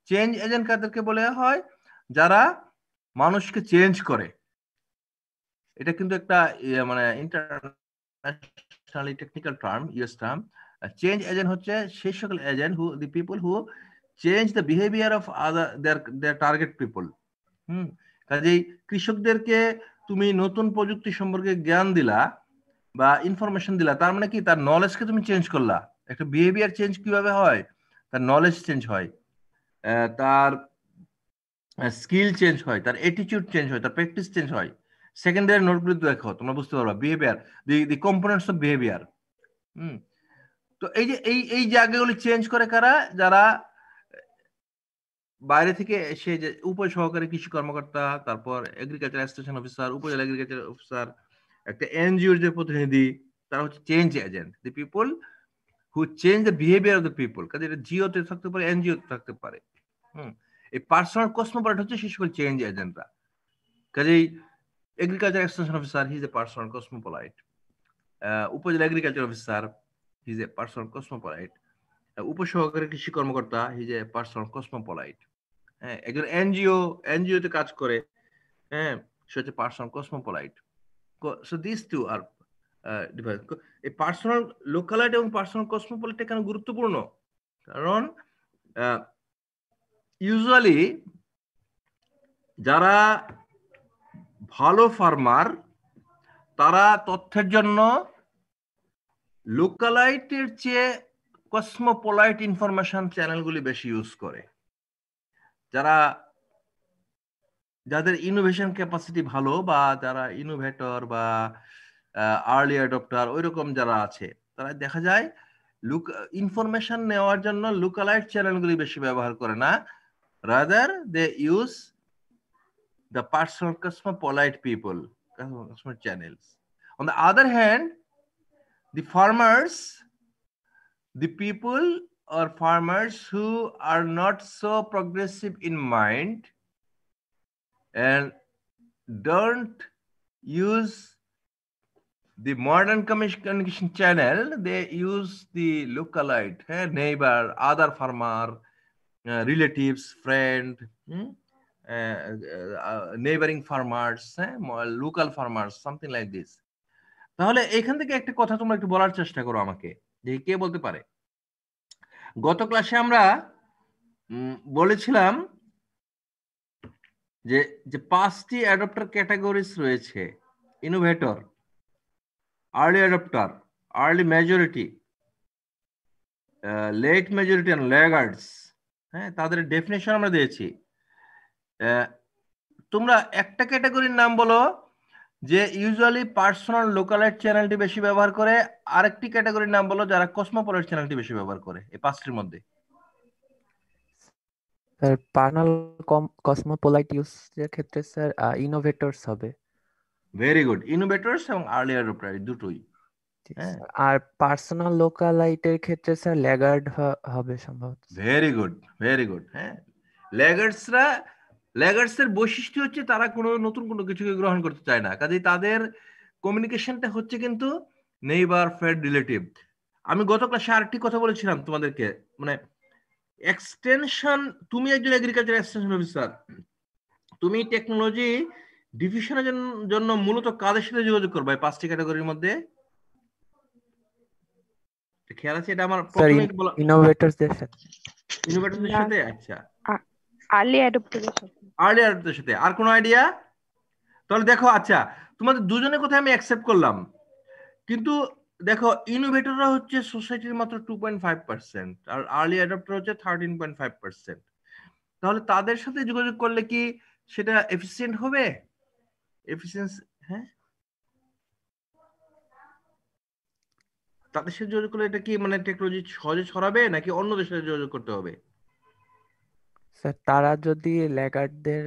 চেঞ্জ এজেন্ট কাদেরকে বলা হয়? যারা মানুষকে চেঞ্জ করে। এটা কিন্তু একটা মানে internationally technical term, US term. Change agent হচ্ছে সেই সকল agent the people who change the behaviour of other their target people. কাজেই কৃষকদেরকে তুমি নতুন প্রযুক্তি সম্পর্কে জ্ঞান দিলা বা ইনফরমেশন দিলা, তার মানে কি তার নলেজকে তুমি চেঞ্জ করলা। একটা বিহেভিয়ার চেঞ্জ কিভাবে হয়? তার নলেজ চেঞ্জ হয়, তার স্কিল চেঞ্জ হয়, তার অ্যাটিটিউড চেঞ্জ হয়, তার প্র্যাকটিস চেঞ্জ হয়। সেকেন্ডারি নোটগুলো দেখো, তোমরা বুঝতে পারবা behaviour, the components of behaviour. তো এই যে এই জায়গাগুলি চেঞ্জ করে কারা? যারা বাইরে থেকে এসে, যে উপসহকারী কৃষি কর্মকর্তা, তারপর এগ্রিকালচার এক্সটেনশন অফিসার, উপজেলা এগ্রিকালচার অফিসার, একটা এনজিওর যে প্রতিনিধি, তারা হচ্ছে change agent, the people who change the behaviour of the people. কাজে এটা জিওতে থাকতে পারে, এনজিওতে থাকতে পারে। এই পার্সোনাল কসমোপলাইট হচ্ছে সেই সকল চেঞ্জ এজেন্টরা। কাজেই agriculture extension officer, he is a personal cosmopolite. উপজেলা agriculture officer, he is a personal cosmopolite. উপসহকারী কৃষি কর্মকর্তা, হি ইজ এ পার্সোনাল কসমোপলাইট। হ্যাঁ, একজন এনজিওতে কাজ করে, হ্যাঁ, সে হচ্ছে personal cosmopolite. So this two are device. এই পার্সোনাল লোকালাইট এবং পার্সোনাল কসমোপলাইট কেন গুরুত্বপূর্ণ? কারণ ইউজুয়ালি যারা ভালো ফার্মার, তারা তথ্যের জন্য লোকালাইটের চেয়ে কসমোপলাইট ইনফরমেশন চ্যানেলগুলি বেশি ইউজ করে। যাদের ইনোভেশন ক্যাপাসিটি ভালো, বা যারা ইনোভেটর বা আর্লি অ্যাডপ্টার ওইরকম যারা আছে, তারা দেখা যায় ইনফরমেশন নেওয়ার জন্য লোকালাইট চ্যানেলগুলি বেশি ব্যবহার করে না, rather they use the personal cosmopolite people, customer channels. On the other hand, the people or farmers who are not so progressive in mind and don't use the modern communication channel, they use the localite, neighbor, other farmer, relatives, friend, neighboring farmers, local farmers, something like this. তাহলে এখান থেকে একটা কথা তোমরা একটু বলার চেষ্টা করো আমাকে, যে কে বলতে পারে। গত ক্লাসে আমরা বলেছিলাম যে 5টি অ্যাডপ্টার ক্যাটাগরিজ রয়েছে: innovator, early adopter, early majority, late majority and laggards. হ্যাঁ, তাদের ডেফিনেশন আমরা দিয়েছি। তোমরা একটা ক্যাটাগরির নাম বলো যে ইউজুয়ালি পার্সোনাল লোকালাইট চ্যানেলটি বেশি ব্যবহার করে, আরেকটি ক্যাটাগরির নাম বলো যারা কসমোপলাইট চ্যানেলটি বেশি ব্যবহার করে। এই 5টির মধ্যে স্যার পার্সোনাল কসমোপলাইট ইউজের ক্ষেত্রে স্যার ইনোভেটরস হবে। ভেরি গুড, ইনোভেটরস এবং আর্লি অ্যাডপ্টার দুটোই। আর পার্সোনাল লোকালাইটের ক্ষেত্রে স্যার ল্যাগার্ড হবে সম্ভবত। Very good, very good. হ্যাঁ, ল্যাগার্ডসের বৈশিষ্ট্য হচ্ছে তারা নতুন কোনো কিছুকে গ্রহণ করতে চায় না, কাজেই তাদের কমিউনিকেশনটা হচ্ছে কিন্তু নেইবার, ফ্রেন্ড, রিলেটিভ। আমি গত ক্লাসে আরেকটি কথা বলেছিলাম তোমাদেরকে, মানে এক্সটেনশন, তুমি একজন এগ্রিকালচার এক্সটেনশন অফিসার, তুমি টেকনোলজি ডিভিশনের জন্য মূলত কাদের সাথে যোগাযোগ করবে? 5টি ক্যাটাগরির মধ্যে খেয়াল আছে? এটা আমার প্রথমেই বলা, ইনোভেটরসদের সাথে। ইনোভেটরদের সাথে? আচ্ছা, আর্লি অ্যাডপ্টারের সাথে। আর্লি অ্যাডপ্টারের সাথে। আর কোনো আইডিয়া? তাহলে দেখো, আচ্ছা তোমাদের দুজনের কথা আমি অ্যাকসেপ্ট করলাম, কিন্তু দেখো ইনোভেটররা হচ্ছে সোসাইটির মাত্র 2.5%, আর আর্লি অ্যাডপ্টার হচ্ছে 13.5%। তাহলে তাদের সাথে যোগাযোগ করলে কি সেটা এফিসিয়েন্ট হবে? এফিসিয়েন্সি, হ্যাঁ, তাদের সাথে যোগাযোগ করলে এটা কি মানে টেকনোলজি সহজে ছড়াবে, নাকি অন্যদের সাথে যোগাযোগ করতে হবে? স্যার তারা যদি ল্যাগার্ডদের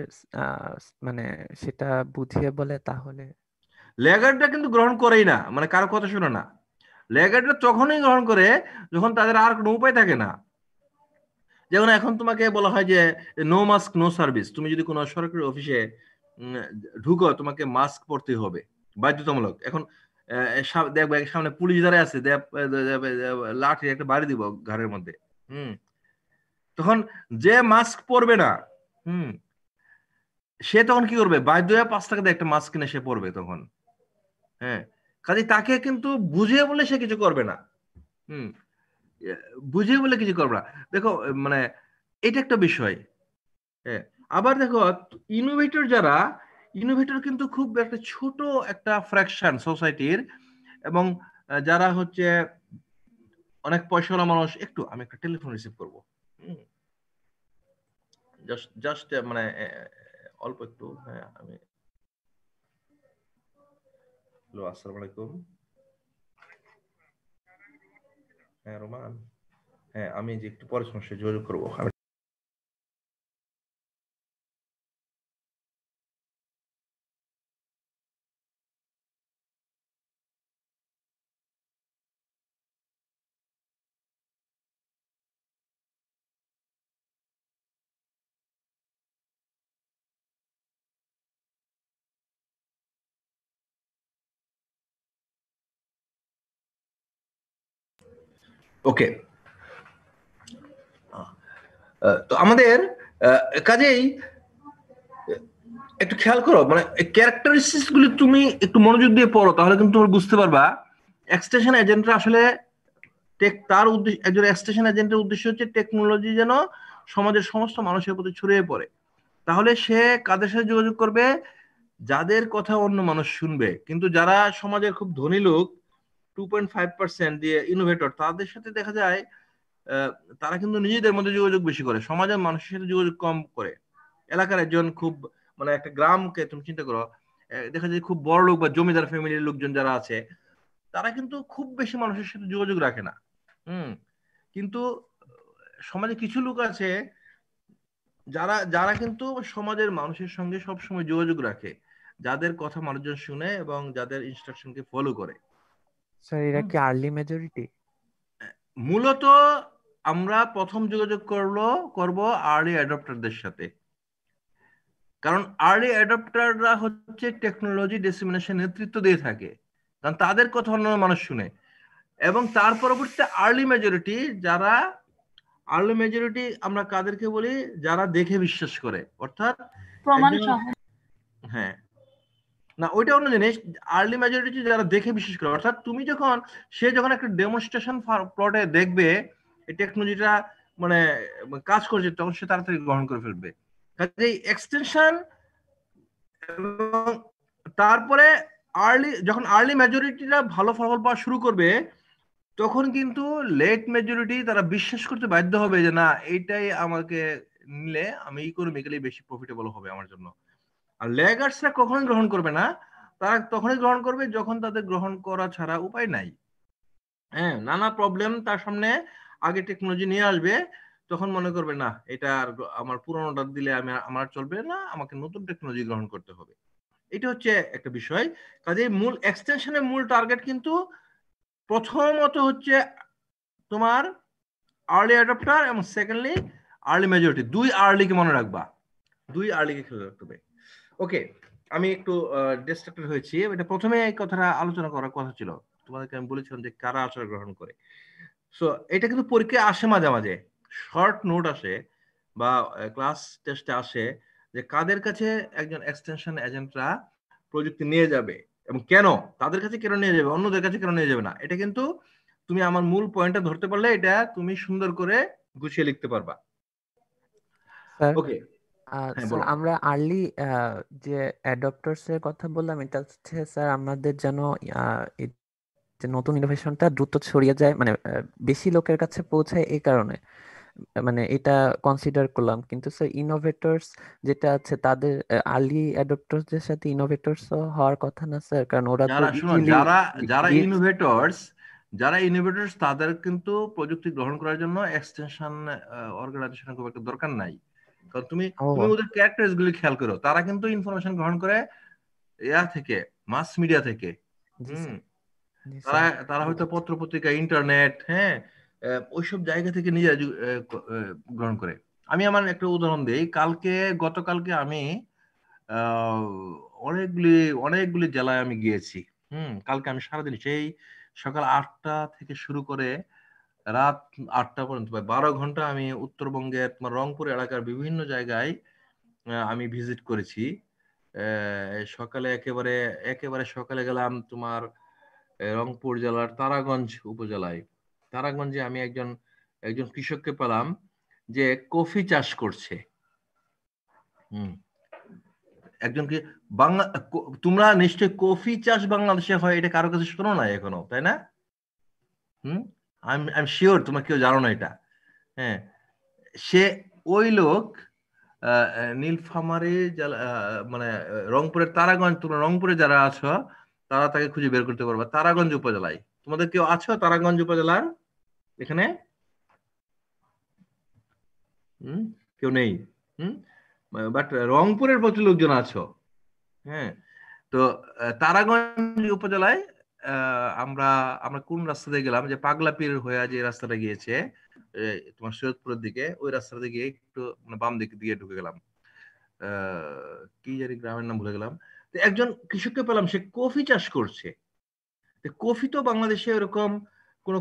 মানে সেটা বুঝিয়ে বলে তাহলে। ল্যাগার্ডরা কিন্তু গ্রহণ করেই না, মানে কারো কথা শোনে না। ল্যাগার্ডরা তখনই গ্রহণ করে যখন তাদের আর কোনো উপায় থাকে না। যেমন এখন তোমাকে বলা হয় যে নো মাস্ক নো সার্ভিস, তুমি যদি কোনো সরকারি অফিসে ঢুকো তোমাকে মাস্ক পরতে হবে, বাধ্যতামূলক। এখন দেখবে সামনে পুলিশ দাঁড়ায় আছে, লাঠি একটা বাড়ি দিব ঘাড়ের মধ্যে। তখন যে মাস্ক পরবে না, সে তখন কি করবে? বাধ্য হয়ে 5 টাকা দিয়ে একটা মাস্ক কিনে সে পরবে তখন। হ্যাঁ, কাজে তাকে কিন্তু বুঝিয়ে বলে সে কিছু করবে না। বুঝিয়ে বলে কিছু করবে না। দেখো, মানে এটা একটা বিষয়। হ্যাঁ, আবার দেখো ইনোভেটর কিন্তু খুব একটা ছোট একটা ফ্র্যাকশন সোসাইটির, এবং যারা হচ্ছে অনেক পয়সাওয়ালা মানুষ। একটু আমি একটা টেলিফোন রিসিভ করবো, জাস্ট জাস্ট মানে অল্প একটু। হ্যাঁ, আমি হ্যালো, আসসালামু আলাইকুম। হ্যাঁ রোমান, হ্যাঁ আমি যে একটু পরে সমস্যায় যোগাযোগ করবো। ওকে, তো আমাদের কাজেই একটু খেয়াল করো, মানে ক্যারেক্টারিস্টিক্স গুলি তুমি একটু মনোযোগ দিয়ে পড়ো, তাহলে কিন্তু তুমি বুঝতে পারবা এক্সটেনশন এজেন্টরা আসলে তার উদ্দেশ্য, একজন এক্সটেনশন এজেন্টের উদ্দেশ্য হচ্ছে টেকনোলজি যেন সমাজের সমস্ত মানুষের প্রতি ছড়িয়ে পড়ে। তাহলে সে কাদের সাথে যোগাযোগ করবে? যাদের কথা অন্য মানুষ শুনবে। কিন্তু যারা সমাজের খুব ধনী লোক, 2.5% দিয়ে ইনোভেটর, তাদের সাথে দেখা যায় তারা কিন্তু নিজেদের মধ্যে যোগাযোগ বেশি করে, সমাজের মানুষের সাথে যোগাযোগ কম করে। এলাকার একজন খুব, মানে একটা গ্রামকে তুমি চিন্তা করো, দেখা যায় খুব বড় লোক বা জমিদার ফ্যামিলির লোকজন যারা আছে, তারা কিন্তু খুব বেশি মানুষের সাথে যোগাযোগ রাখে না। হুম। কিন্তু সমাজে কিছু লোক আছে যারা যারা কিন্তু সমাজের মানুষের সঙ্গে সবসময় যোগাযোগ রাখে, যাদের কথা মানুষজন শুনে এবং যাদের ইনস্ট্রাকশনকে ফলো করে। স্যার এরা কি আর্লি মেজরিটি? মূলত আমরা প্রথম যোগাযোগ করব আর্লি অ্যাডপ্টারদের সাথে, কারণ আর্লি অ্যাডপ্টাররা হচ্ছে টেকনোলজি ডিসেমিনেশন নেতৃত্ব দিয়ে থাকে, কারণ তাদের কথা অন্য মানুষ শুনে। এবং তার পরবর্তীতে আর্লি মেজরিটি আমরা কাদেরকে বলি? যারা দেখে বিশ্বাস করে, অর্থাৎ প্রমাণ একজন, সহ। হ্যাঁ না ওইটা অন্য জিনিস। আর্লি মেজরিটি যারা দেখে বিশ্বাস করে, অর্থাৎ সে যখন একটা ডেমনস্ট্রেশন প্লটে দেখবে এই টেকনোলজিটা মানে কাজ করছে, তখন সে তাড়াতাড়ি গ্রহণ করে ফেলবে। কাজেই এক্সটেনশন, এবং তারপরে যখন আর্লি মেজরিটিরা ভালো ফলাফল পাওয়া শুরু করবে, তখন কিন্তু লেট মেজরিটি তারা বিশ্বাস করতে বাধ্য হবে যে না, এইটাই আমাকে নিলে আমি ইকোনমিক্যালি বেশি প্রফিটেবল হবে আমার জন্য। আর ল্যাগার্সরা কখনোই গ্রহণ করবে না। তারা তখনই গ্রহণ করবে যখন তাদের গ্রহণ করা ছাড়া উপায় নাই। হ্যাঁ, নানা প্রবলেম তার সামনে, আগে টেকনোলজি নিয়ে আসবে, তখন মনে করবে না, এটা আর আমার পুরোনোটা দিলে আমার চলবে না, আমাকে নতুন টেকনোলজি গ্রহণ করতে হবে। এটা হচ্ছে একটা বিষয়। কাজে মূল এক্সটেনশনের মূল টার্গেট কিন্তু প্রথমত হচ্ছে তোমার আর্লি অ্যাডাপ্টার, এবং সেকেন্ডলি আর্লি মেজরিটি। আর্লিকে মনে রাখবা, আর্লিকে খেয়াল রাখতে হবে। ওকে, আমি একটু ডিস্ট্রাক্টেড হয়েছি। এটা প্রথমে এই কথাটা আলোচনা করার কথা ছিল, তোমাদেরকে আমি বলেছিলাম যে কারা আচার গ্রহণ করে। সো এটা কিন্তু পরীক্ষায় আসে মাঝে মাঝে, শর্ট নোট আসে বা ক্লাস টেস্টে আসে, যে কাদের কাছে একজন এক্সটেনশন এজেন্টরা প্রযুক্তি নিয়ে যাবে এবং কেন, তাদের কাছে কেন নিয়ে যাবে, অন্যদের কাছে কেন নিয়ে যাবে না। এটা কিন্তু তুমি আমার মূল পয়েন্টটা ধরতে পারলে এটা তুমি সুন্দর করে গুছিয়ে লিখতে পারবা। স্যার ওকে, হ্যাঁ স্যার বলো। আমরা আর্লি যে অ্যাডপ্টার্স এর কথা বললাম, এটা হচ্ছে স্যার আমাদের যেন এই যে নতুন ইনোভেশনটা দ্রুত ছড়িয়ে যায়, মানে বেশি লোকের কাছে পৌঁছায়, এই কারণে মানে এটা কনসিডার করলাম। কিন্তু স্যার ইনোভেটরস যেটা আছে, তাদের আর্লি অ্যাডপ্টার্সদের সাথে ইনোভেটরস হওয়ার কথা না স্যার, কারণ ওরা তো শোনো, ইজিলি যারা রিচ। ইনোভেটরস তাদের কিন্তু প্রযুক্তি গ্রহণ করার জন্য এক্সটেনশন অর্গানাইজেশনের খুব একটা দরকার নাই। কারণ তুমি তুমি ও ওদের ক্যারেক্টারিস্টিক্স গুলি খেয়াল করো, তারা কিন্তু ইনফরমেশন গ্রহণ করে থেকে, মাস মিডিয়া থেকে। জি হুম। স্যার, জি তারা স্যার তারা হয়তো বুঝেছি। পত্র পত্রিকা, ইন্টারনেট, হ্যাঁ, ওইসব জায়গা থেকে নিজেরা গ্রহণ করে। আমি আমার একটা উদাহরণ দিই। গতকালকে আমি আহ, অনেকগুলি অনেকগুলি জেলায় আমি গিয়েছি। কালকে আমি সারাদিন সেই সকাল 8টা থেকে শুরু করে রাত 8টা পর্যন্ত, প্রায় 12 ঘন্টা আমি উত্তরবঙ্গের তোমার রংপুর এলাকার বিভিন্ন জায়গায় আমি ভিজিট করেছি। সকালে একেবারে একেবারে সকালে গেলাম তোমার রংপুর জেলার তারাগঞ্জ উপজেলায়। তারাগঞ্জে আমি একজন একজন কৃষককে পেলাম, যে কফি চাষ করছে। একজন কি তোমরা নিশ্চয় কফি চাষ বাংলাদেশে হয় এটা কারো কাছে শোনো না এখনো, তাই না? আই এম শিওর তোমরা কেউ জানো না এটা। হ্যাঁ, সে ওই লোক নীলফামারী মানে রংপুরের তারাগঞ্জ, তোমরা রংপুরে যারা আছো তারা তাকে খুঁজে বের করতে পারবে। তারাগঞ্জ উপজেলায় তোমাদের কেউ আছো তারাগঞ্জ উপজেলার এখানে? কেউ নেই। বাট রংপুরের প্রচুর লোকজন আছো। হ্যাঁ, তো তারাগঞ্জ উপজেলায় আমরা কোন রাস্তা দিয়ে গেলাম, যে পাগলাপীর হয়ে যে রাস্তাটা গিয়েছে তোমার সৈয়দপুরের দিকে, ওই রাস্তাটা গিয়ে একটু মানে বাম দিকে দিয়ে ঢুকে গেলাম। কি জানি গ্রামের নাম ভুলে গেলাম। তো একজন কৃষককে পেলাম, সে কফি চাষ করছে। কফি তো বাংলাদেশে এরকম কোন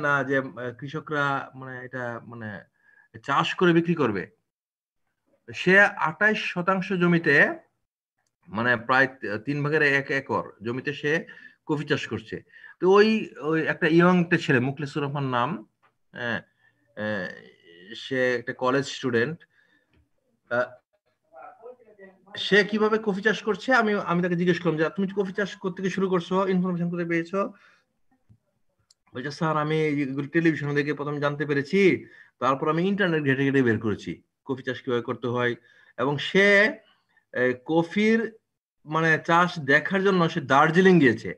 না যে কৃষকরা মানে এটা মানে চাষ করে বিক্রি করবে। সে 28% জমিতে মানে প্রায় 3 ভাগের 1 একর জমিতে সে কফি চাষ করছে। তো ওই একটা একটা ছেলে, মুখলেসুর রহমান নাম, সে একটা কলেজ স্টুডেন্ট। সে কিভাবে কফি চাষ করছে আমি তাকে জিজ্ঞেস করলাম যে তুমি কফি চাষ করতে শুরু করছো, ইনফরমেশন করে পেয়েছো? বলছে স্যার আমি টেলিভিশন দেখে প্রথম জানতে পেরেছি, তারপর আমি ইন্টারনেট ঘেটে ঘেটে বের করেছি কফি চাষ কিভাবে করতে হয়। এবং সে কফির মানে চাষ দেখার জন্য সে দার্জিলিং গিয়েছে।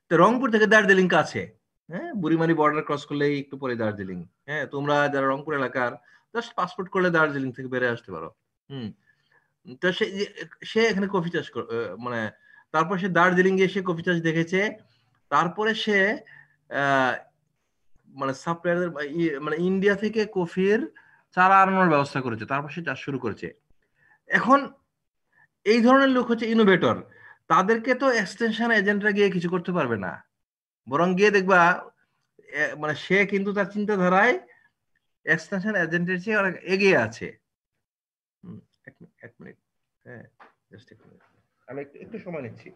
তো রংপুর থেকে দার্জিলিং কাছে, হ্যাঁ, বুড়িমারি বর্ডার ক্রস করলেই একটু পরে দার্জিলিং। হ্যাঁ, তোমরা যারা রংপুর এলাকার জাস্ট পাসপোর্ট করলে দার্জিলিং থেকে বেড়ে আসতে পারো। তো সে এখানে কফি চাষ মানে তারপর সে দার্জিলিং গিয়ে সে কফি চাষ দেখেছে। তারপরে সে মানে সাপ্লায়ার মানে ইন্ডিয়া থেকে কফির চারা আনানোর ব্যবস্থা করেছে, তারপর সে চাষ শুরু করেছে। এখন এই ধরনের লোক হচ্ছে ইনোভেটর। তাদেরকে তো এক্সটেনশন এজেন্টরা গিয়ে কিছু করতে পারবে না, বরং গিয়ে দেখবা মানে সে কিন্তু তার চিন্তাধারায় এক্সটেনশন এজেন্টের চেয়ে অনেক এগিয়ে আছে। এক মিনিট, হ্যাঁ, জাস্ট এক মিনিট, আমি একটু সময় নিচ্ছি।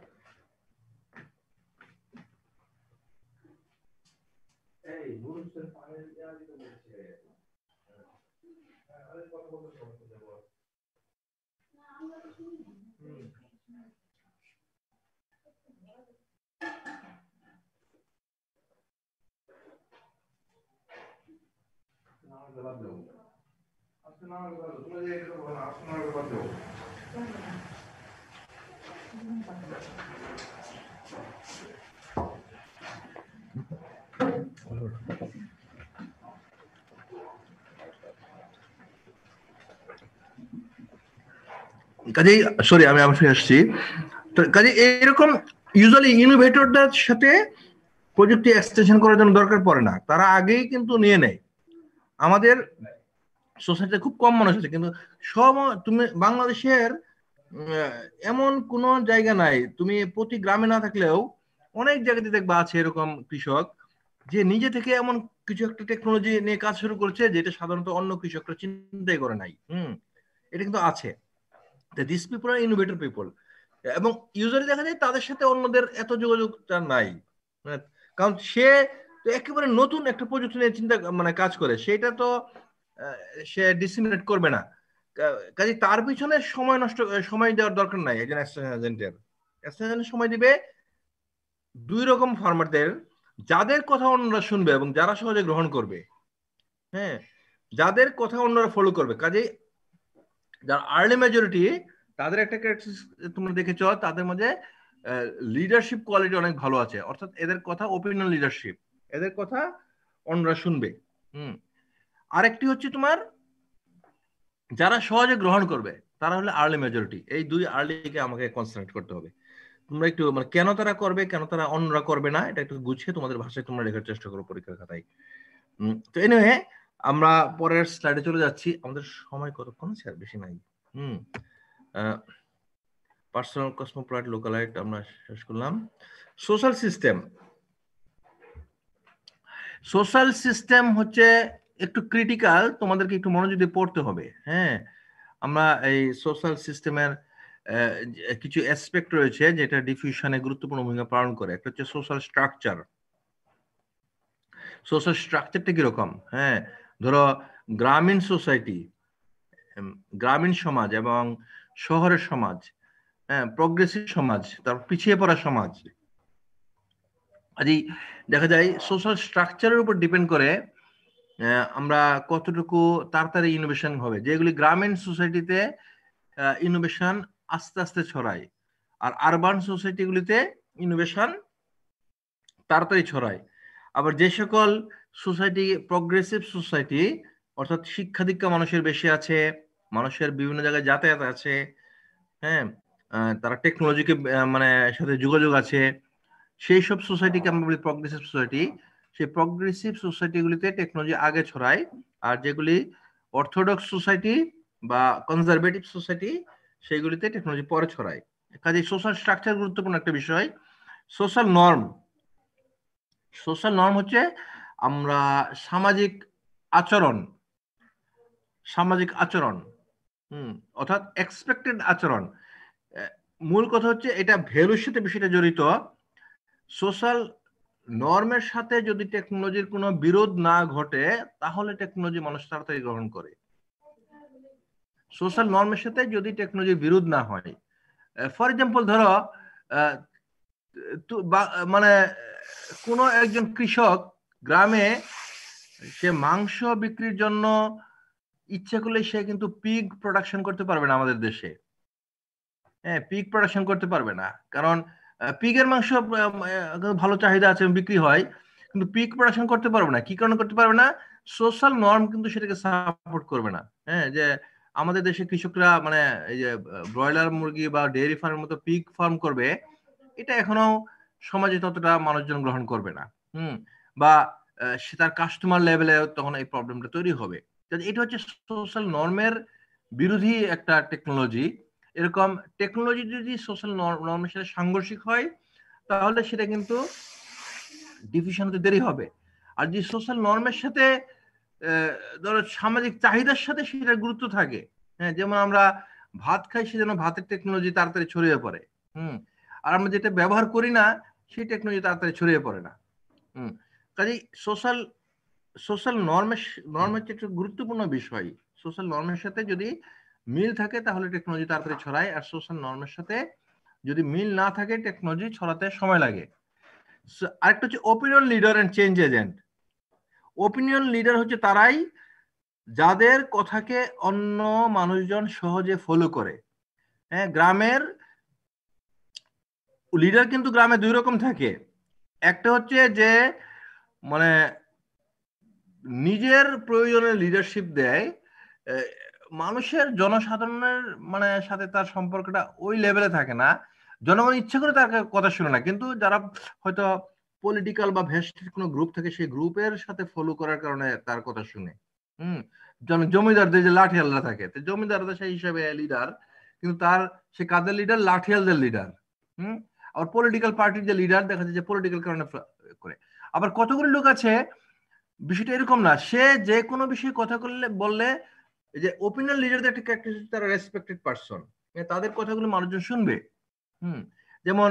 কাজেই সরি আমি আবার ফিরে আসছি। তো কাজে এরকম ইউজুয়ালি ইনোভেটরদের সাথে প্রযুক্তি এক্সটেনশন করার জন্য দরকার পড়ে না, তারা আগেই কিন্তু নিয়ে নেয়। আমাদের সোসাইটিতে খুব কম মানুষ আছে, কিন্তু তুমি বাংলাদেশের এমন কোন জায়গা নাই, তুমি প্রতি গ্রামে না থাকলেও অনেক জায়গাতে দেখবা আছে এরকম কৃষক যে নিজে থেকে এমন কিছু একটা টেকনোলজি নিয়ে কাজ শুরু করছে যেটা সাধারণত অন্য কৃষকরা চিন্তাই করে নাই। এটা কিন্তু আছে। This people are innovator people. এবং ইউজুয়ালি দেখা যায় তাদের সাথে অন্যদের এত যোগাযোগটা নাই, কারণ সে তো একেবারে নতুন একটা প্রযুক্তি নিয়ে চিন্তা মানে কাজ করে, সেটা তো সে ডিসিমিনেট করবে না। কাজে তার পিছনে সময় দেওয়ার দরকার নাই। একজন এক্সটেনশনের সময় দিবে দুই রকম ফার্মারদের, যাদের কথা অন্যরা শুনবে এবং যারা সহজে গ্রহণ করবে। হ্যাঁ, যাদের কথা অন্যরা ফলো করবে। কাজে যারা আর্লি মেজরিটি, তাদের একটা তোমরা দেখেছ, তাদের মধ্যে লিডারশিপ কোয়ালিটি অনেক ভালো আছে, অর্থাৎ এদের কথা ওপিনিয়ন লিডারশিপ, এদের কথা অন্যরা শুনবে। আরেকটি হচ্ছে তোমার যারা সহজে গ্রহণ করবে, তারা হলে আর্লি মেজরিটি। এই দুই আর্লিকে আমাকে কনসেন্ট্রেট করতে হবে। তোমরা একটু মানে কেন তারা করবে, কেন তারা অন্যরা করবে না, এটা একটু গুছিয়ে তোমাদের ভাষায় তোমরা লেখার চেষ্টা করো পরীক্ষার খাতায়। তো এনিওয়ে আমরা পরের স্লাইডে চলে যাচ্ছি। আমাদের সময় কতক্ষণ আছে? আর বেশি নাই। পার্সোনাল, কসমোপলাইট, লোকালাইট আমরা শেষ করলাম। Social system. সোশ্যাল সিস্টেম হচ্ছে একটু ক্রিটিক্যাল, তোমাদেরকে একটু মনোযোগ দিয়ে পড়তে হবে। হ্যাঁ, আমরা এই সোশ্যাল সিস্টেমের কিছু অ্যাসপেক্ট রয়েছে যেটা ডিফিউশনে গুরুত্বপূর্ণ ভূমিকা পালন করে। একটা হচ্ছে সোশ্যাল স্ট্রাকচার। সোশ্যাল স্ট্রাকচারটা কিরকম? হ্যাঁ, ধরো গ্রামীণ সোসাইটি, গ্রামীণ সমাজ এবং শহরের সমাজ, হ্যাঁ, প্রগ্রেসিভ সমাজ, তারপর পিছিয়ে পড়া সমাজ, আজই দেখা যায় সোশ্যাল স্ট্রাকচারের উপর ডিপেন্ড করে আমরা কতটুকু তাড়াতাড়ি ইনোভেশন হবে। যেগুলি গ্রামীণ সোসাইটিতে ইনোভেশন আস্তে আস্তে ছড়ায়, আর আরবান সোসাইটিগুলিতে ইনোভেশন তাড়াতাড়ি ছড়ায়। আবার যে সকল সোসাইটি প্রগ্রেসিভ সোসাইটি, অর্থাৎ শিক্ষা দীক্ষা মানুষের বেশি আছে, মানুষের বিভিন্ন জায়গায় যাতায়াত আছে, হ্যাঁ, তারা টেকনোলজিকে মানে সাথে যোগাযোগ আছে, সেই সব সোসাইটিকে আমরা বলি প্রগ্রেসিভ সোসাইটি। সেই প্রগ্রেসিভ সোসাইটিগুলিতে টেকনোলজি আগে ছড়ায়, আর যেগুলি অর্থোডক্স সোসাইটি বা কনজারভেটিভ সোসাইটি সেইগুলিতে টেকনোলজি পরে ছড়ায়। কাজে সোশ্যাল স্ট্রাকচার গুরুত্বপূর্ণ একটা বিষয়। সোশ্যাল নর্ম, সোশ্যাল নর্ম হচ্ছে আমরা সামাজিক আচরণ, সামাজিক আচরণ, অর্থাৎ এক্সপেক্টেড আচরণ। মূল কথা হচ্ছে এটা ভ্যালুর সাথে বিষয়টা জড়িত। সোশ্যাল নর্মের সাথে যদি টেকনোলজির কোনো বিরোধ না ঘটে তাহলে টেকনোলজি মানুষ তাড়াতাড়ি গ্রহণ করে। সোশ্যাল নর্মের সাথে যদি টেকনোলজির বিরোধ না হয়, ফর এক্সাম্পল ধরো মানে কোনো একজন কৃষক গ্রামে সে মাংস বিক্রির জন্য ইচ্ছা করলে সে কিন্তু পিগ প্রোডাকশন করতে পারবে না আমাদের দেশে। হ্যাঁ, পিগ প্রোডাকশন করতে পারবে না, কারণ পিগের মাংস ভালো চাহিদা আছে, বিক্রি হয়, কিন্তু পিগ প্রোডাকশন করতে পারবে না। কি কারণে করতে পারবে না? সোশ্যাল নর্ম কিন্তু সেটাকে সাপোর্ট করবে না। হ্যাঁ, যে আমাদের দেশে কৃষকরা মানে এই যে ব্রয়লার মুরগি বা ডেয়ারি ফার্মের মতো পিগ ফার্ম করবে, এটা এখনো সমাজে ততটা মানুষজন গ্রহণ করবে না। বা সে তার কাস্টমার লেভেলে তখন এই প্রবলেমটা তৈরি হবে। এটা হচ্ছে সোশ্যাল নর্মের বিরোধী একটা টেকনোলজি। এরকম টেকনোলজি যদি সোশ্যাল নর্মের সাথে সাংঘর্ষিক হয় তাহলে সেটা কিন্তু ডিফিউশন হতে দেরি হবে। আর যে সোশ্যাল নর্মের সাথে ধরো সামাজিক চাহিদার সাথে সেটার গুরুত্ব থাকে, হ্যাঁ, যেমন আমরা ভাত খাই সেজন্য ভাতের টেকনোলজি তাড়াতাড়ি ছড়িয়ে পড়ে, আর আমরা যেটা ব্যবহার করি না সেই টেকনোলজি তাড়াতাড়ি ছড়িয়ে পড়ে না। কাজেই সোশ্যাল নর্ম হচ্ছে একটা গুরুত্বপূর্ণ বিষয়। সোশ্যাল নর্মের সাথে যদি মিল থাকে তাহলে টেকনোলজি তাড়াতাড়ি ছড়ায়, আর সোশ্যাল নর্মের সাথে যদি মিল না থাকে টেকনোলজি ছড়াতে সময় লাগে। আরেকটা হচ্ছে opinion leader and change agent. Opinion leader হচ্ছে তারাই যাদের কথাকে অন্য মানুষজন সহজে ফলো করে। হ্যাঁ, গ্রামের লিডার কিন্তু গ্রামে দুই রকম থাকে। একটা হচ্ছে যে মানে নিজের প্রয়োজনে লিডারশিপ দেয়, মানুষের জনসাধারণের মানে সাথে তার সম্পর্কটা ওই লেভেলে থাকে না, জনগণ ইচ্ছা করে তার কথা শুনে না, কিন্তু যারা হয়তো পলিটিক্যাল বা ভেস্টেড কোনো গ্রুপ থাকে সেই গ্রুপের সাথে ফলো করার কারণে তার কথা শুনে। জমিদারদের যে লাঠিয়ালরা থাকে, জমিদারদের সেই হিসাবে লিডার, কিন্তু তার সে কাদের লিডার? লাঠিয়ালদের লিডার। আর পলিটিক্যাল পার্টির যে লিডার দেখা যায় যে পলিটিক্যাল কারণে করে। আবার কতগুলি লোক আছে বিষয়টা এরকম না, সে যে কোনো বিষয়ে কথা বললে যে ওপিনিয়ন লিডারদের একটা ক্যারেক্টারিস্টিক, তারা রেসপেক্টেড পারসন, তাদের কথাগুলো মানুষজন শুনবে। যেমন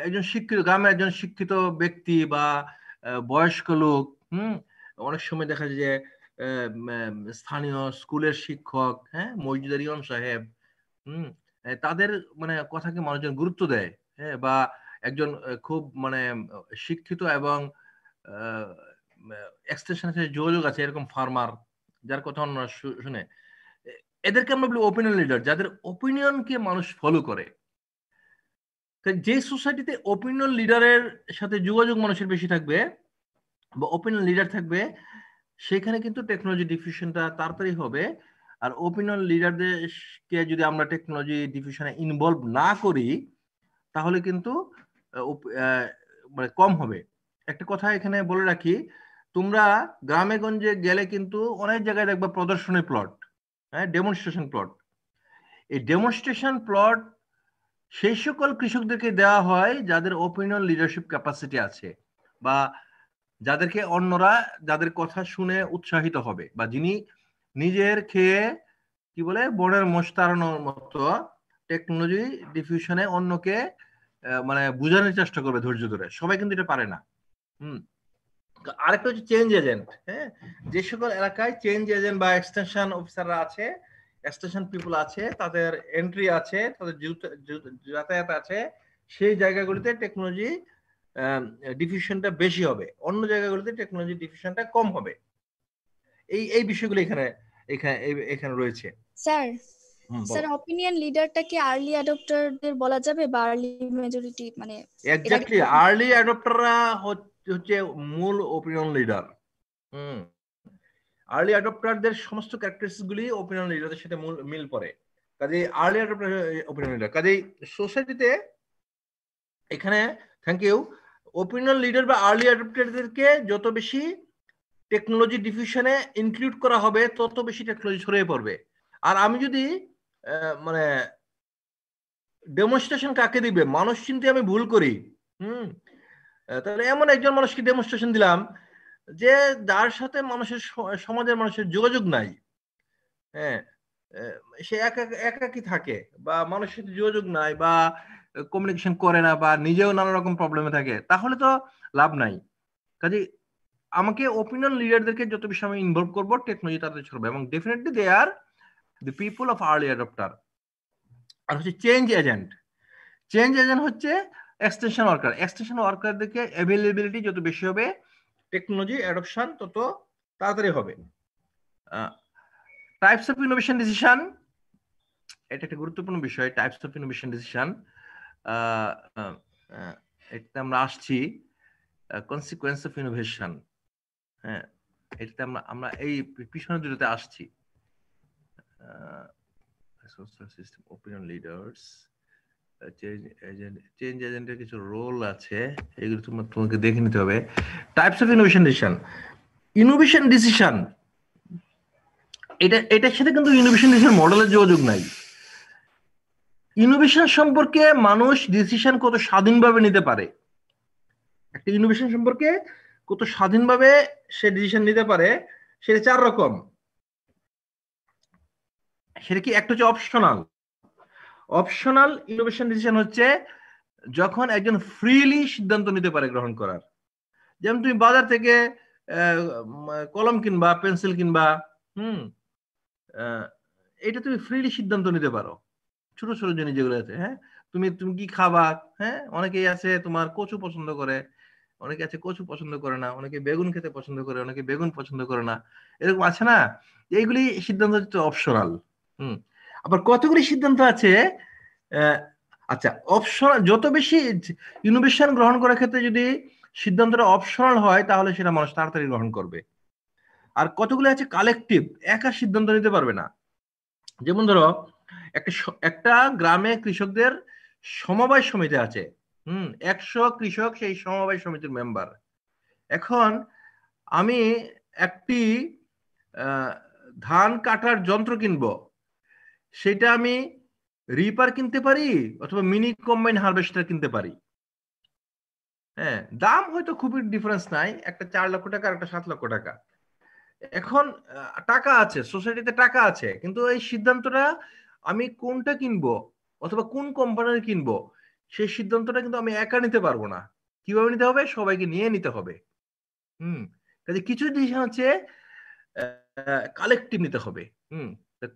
একজন শিক্ষিত গ্রামের একজন শিক্ষিত ব্যক্তি বা বয়স্ক লোক, অনেক সময় দেখা যায় যে স্থানীয় স্কুলের শিক্ষক, হ্যাঁ, মসজিদের ইমাম সাহেব, তাদের মানে কথাকে মানুষজন গুরুত্ব দেয়। হ্যাঁ, বা একজন খুব মানে শিক্ষিত এবং এক্সটেনশনের সাথে যোগাযোগ আছে এরকম ফার্মার, যার কথা আমরা শুনে, এদেরকে আমরা বলি ওপিনিয়ন লিডার, যাদের ওপিনিয়নকে মানুষ ফলো করে। যে সোসাইটিতে ওপিনিয়ন লিডারের সাথে যোগাযোগ মানুষের বেশি থাকবে বা ওপিনিয়ন লিডার থাকবে, সেখানে কিন্তু টেকনোলজি ডিফিউশনটা তাড়াতাড়ি হবে। আর ওপিনিয়ন লিডারদেরকে যদি আমরা টেকনোলজি ডিফিউশনে ইনভলভ না করি তাহলে কিন্তু মানে কম হবে। একটা কথা এখানে বলে রাখি, তোমরা গ্রামে গঞ্জে গেলে কিন্তু অনেক জায়গায় দেখবা প্রদর্শনী প্লট, হ্যাঁ, ডেমনস্ট্রেশন প্লট। এই ডেমনস্ট্রেশন প্লট সেই সকল কৃষকদেরকে দেওয়া হয় যাদের ওপিনিয়ন লিডারশিপ ক্যাপাসিটি আছে, বা যাদেরকে অন্যরা যাদের কথা শুনে উৎসাহিত হবে, বা যিনি নিজের খেয়ে কি বলে বনের মোষ তাড়ানোর মতো টেকনোলজি ডিফিউশনে অন্যকে মানে বোঝানোর চেষ্টা করবে ধৈর্য ধরে। সবাই কিন্তু এটা পারে না। আরেকটা হচ্ছে চেঞ্জ এজেন্ট। হ্যাঁ, যে সকল এলাকায় চেঞ্জ এজেন্ট বা এক্সটেনশন অফিসাররা আছে, এক্সটেনশন পিপল আছে, তাদের এন্ট্রি আছে, তাদের যাতায়াত আছে, সেই জায়গাগুলিতে টেকনোলজি ডিফিউশনটা বেশি হবে, অন্য জায়গাগুলিতে টেকনোলজি ডিফিউশনটা কম হবে। এই বিষয়গুলো এখানে এখানে এখানে রয়েছে। স্যার বলো। স্যার অপিনিয়ন লিডারটা কি আর্লি অ্যাডপ্টারদের বলা যাবে বা আর্লি মেজরিটি, মানে এক্স্যাক্টলি আর্লি অ্যাডপ্টাররা হচ্ছে মূল ওপিনিয়ন লিডার। আর্লি অ্যাডপ্টারদের সমস্ত ক্যারেক্টারিস্টিক্স গুলি ওপিনিয়ন লিডারদের সাথে মিল পড়ে, কাজে আর্লি অ্যাডপ্টার ওপিনিয়ন লিডার। কাজে সোসাইটিতে এখানে থ্যাংক ইউ, ওপিনিয়ন লিডার বা আর্লি অ্যাডপ্টারদেরকে যত বেশি টেকনোলজি ডিফিউশনে ইনক্লুড করা হবে তত বেশি টেকনোলজি ছড়িয়ে পড়বে। আর আমি যদি মানে ডেমনস্ট্রেশন কাকে দিবে, মানুষ চিনতে আমি ভুল করি, তাহলে এমন একজন মানুষকে ডেমনস্ট্রেশন দিলাম যে যার সাথে মানুষের সমাজের মানুষের যোগাযোগ নাই, হ্যাঁ, সে একাকি থাকে বা মানুষের সাথে যোগাযোগ নাই বা কমিউনিকেশন করে না বা নিজেও নানা রকম প্রবলেমে থাকে, তাহলে তো লাভ নাই। কাজে আমাকে ওপিনিয়ন লিডারদেরকে যত বেশি আমি ইনভলভ করবো টেকনোলজি তাদের ছড়বে, এবং definitely they are the people of early adopter. আর হচ্ছে চেঞ্জ এজেন্ট। চেঞ্জ এজেন্ট হচ্ছে এক্সটেনশন ওয়ার্কার। এক্সটেনশন ওয়ার্কারদেরকে অ্যাভেলেবিলিটি যত বেশি হবে টেকনোলজি অ্যাডপশন তত তাড়াতাড়ি হবে। টাইপস অফ ইনোভেশন ডিসিশন, এটা একটা গুরুত্বপূর্ণ বিষয়। টাইপস অফ ইনোভেশন ডিসিশন, এটাতে আমরা আসছি কনসিকুয়েন্স অফ ইনোভেশন। হ্যাঁ, এটাতে আমরা এই পিছনে দুটোতে আসছি। Social system, opinion leaders, change এজেন্টের কিছু রোল আছে, এগুলো তোমাকে দেখে নিতে হবে। Types of innovation decision, innovation decision এটার সাথে কিন্তু ইনোভেশন ডিসিশন মডেলের যোগাযোগ নাই। ইনোভেশন সম্পর্কে মানুষ ডিসিশন কত স্বাধীনভাবে নিতে পারে, একটা ইনোভেশন সম্পর্কে কত স্বাধীনভাবে সে ডিসিশন নিতে পারে, সেটা 4 রকম। সেটা কি? একটা হচ্ছে অপশনাল। অপশনাল ইনোভেশন ডিসিশন হচ্ছে যখন একজন ফ্রিলি সিদ্ধান্ত নিতে পারে গ্রহণ করার। যেমন তুমি বাজার থেকে কলম কিনবা, পেন্সিল কিনবা, এটা তুমি ফ্রিলি সিদ্ধান্ত নিতে পারো। ছোট ছোট জিনিস যেগুলো আছে, হ্যাঁ, তুমি কি খাবা, হ্যাঁ, অনেকেই আছে তোমার কচু পছন্দ করে, অনেকে আছে কচু পছন্দ করে না, অনেকে বেগুন খেতে পছন্দ করে, অনেকে বেগুন পছন্দ করে না, এরকম আছে না? এইগুলি সিদ্ধান্ত হচ্ছে অপশনাল। আবার কতগুলি সিদ্ধান্ত আছে, আচ্ছা, অপশনাল যত বেশি ইনোভেশন গ্রহণ করার ক্ষেত্রে যদি সিদ্ধান্তটা অপশনাল হয় তাহলে সেটা মানুষ তাড়াতাড়ি গ্রহণ করবে। আর কতগুলো আছে কালেকটিভ, একা সিদ্ধান্ত নিতে পারবে না। যেমন ধরো একটা গ্রামে কৃষকদের সমবায় সমিতি আছে, 100 কৃষক সেই সমবায় সমিতির মেম্বার। এখন আমি একটি ধান কাটার যন্ত্র কিনবো, সেটা আমি রিপার কিনতে পারি অথবা মিনি কম্বাইন হারভেস্টার কিনতে পারি। হ্যাঁ, দাম হয়তো খুবই ডিফারেন্স নাই, একটা 4 লক্ষ টাকা আর একটা 7 লক্ষ টাকা। এখন টাকা আছে, সোসাইটিতে টাকা আছে, কিন্তু এই সিদ্ধান্তটা আমি কোনটা কিনবো অথবা কোন কোম্পানির কিনবো সেই সিদ্ধান্তটা কিন্তু আমি একা নিতে পারবো না। কিভাবে নিতে হবে? সবাইকে নিয়ে নিতে হবে। কাজে কিছু ডিসিশন হচ্ছে কালেকটিভ নিতে হবে।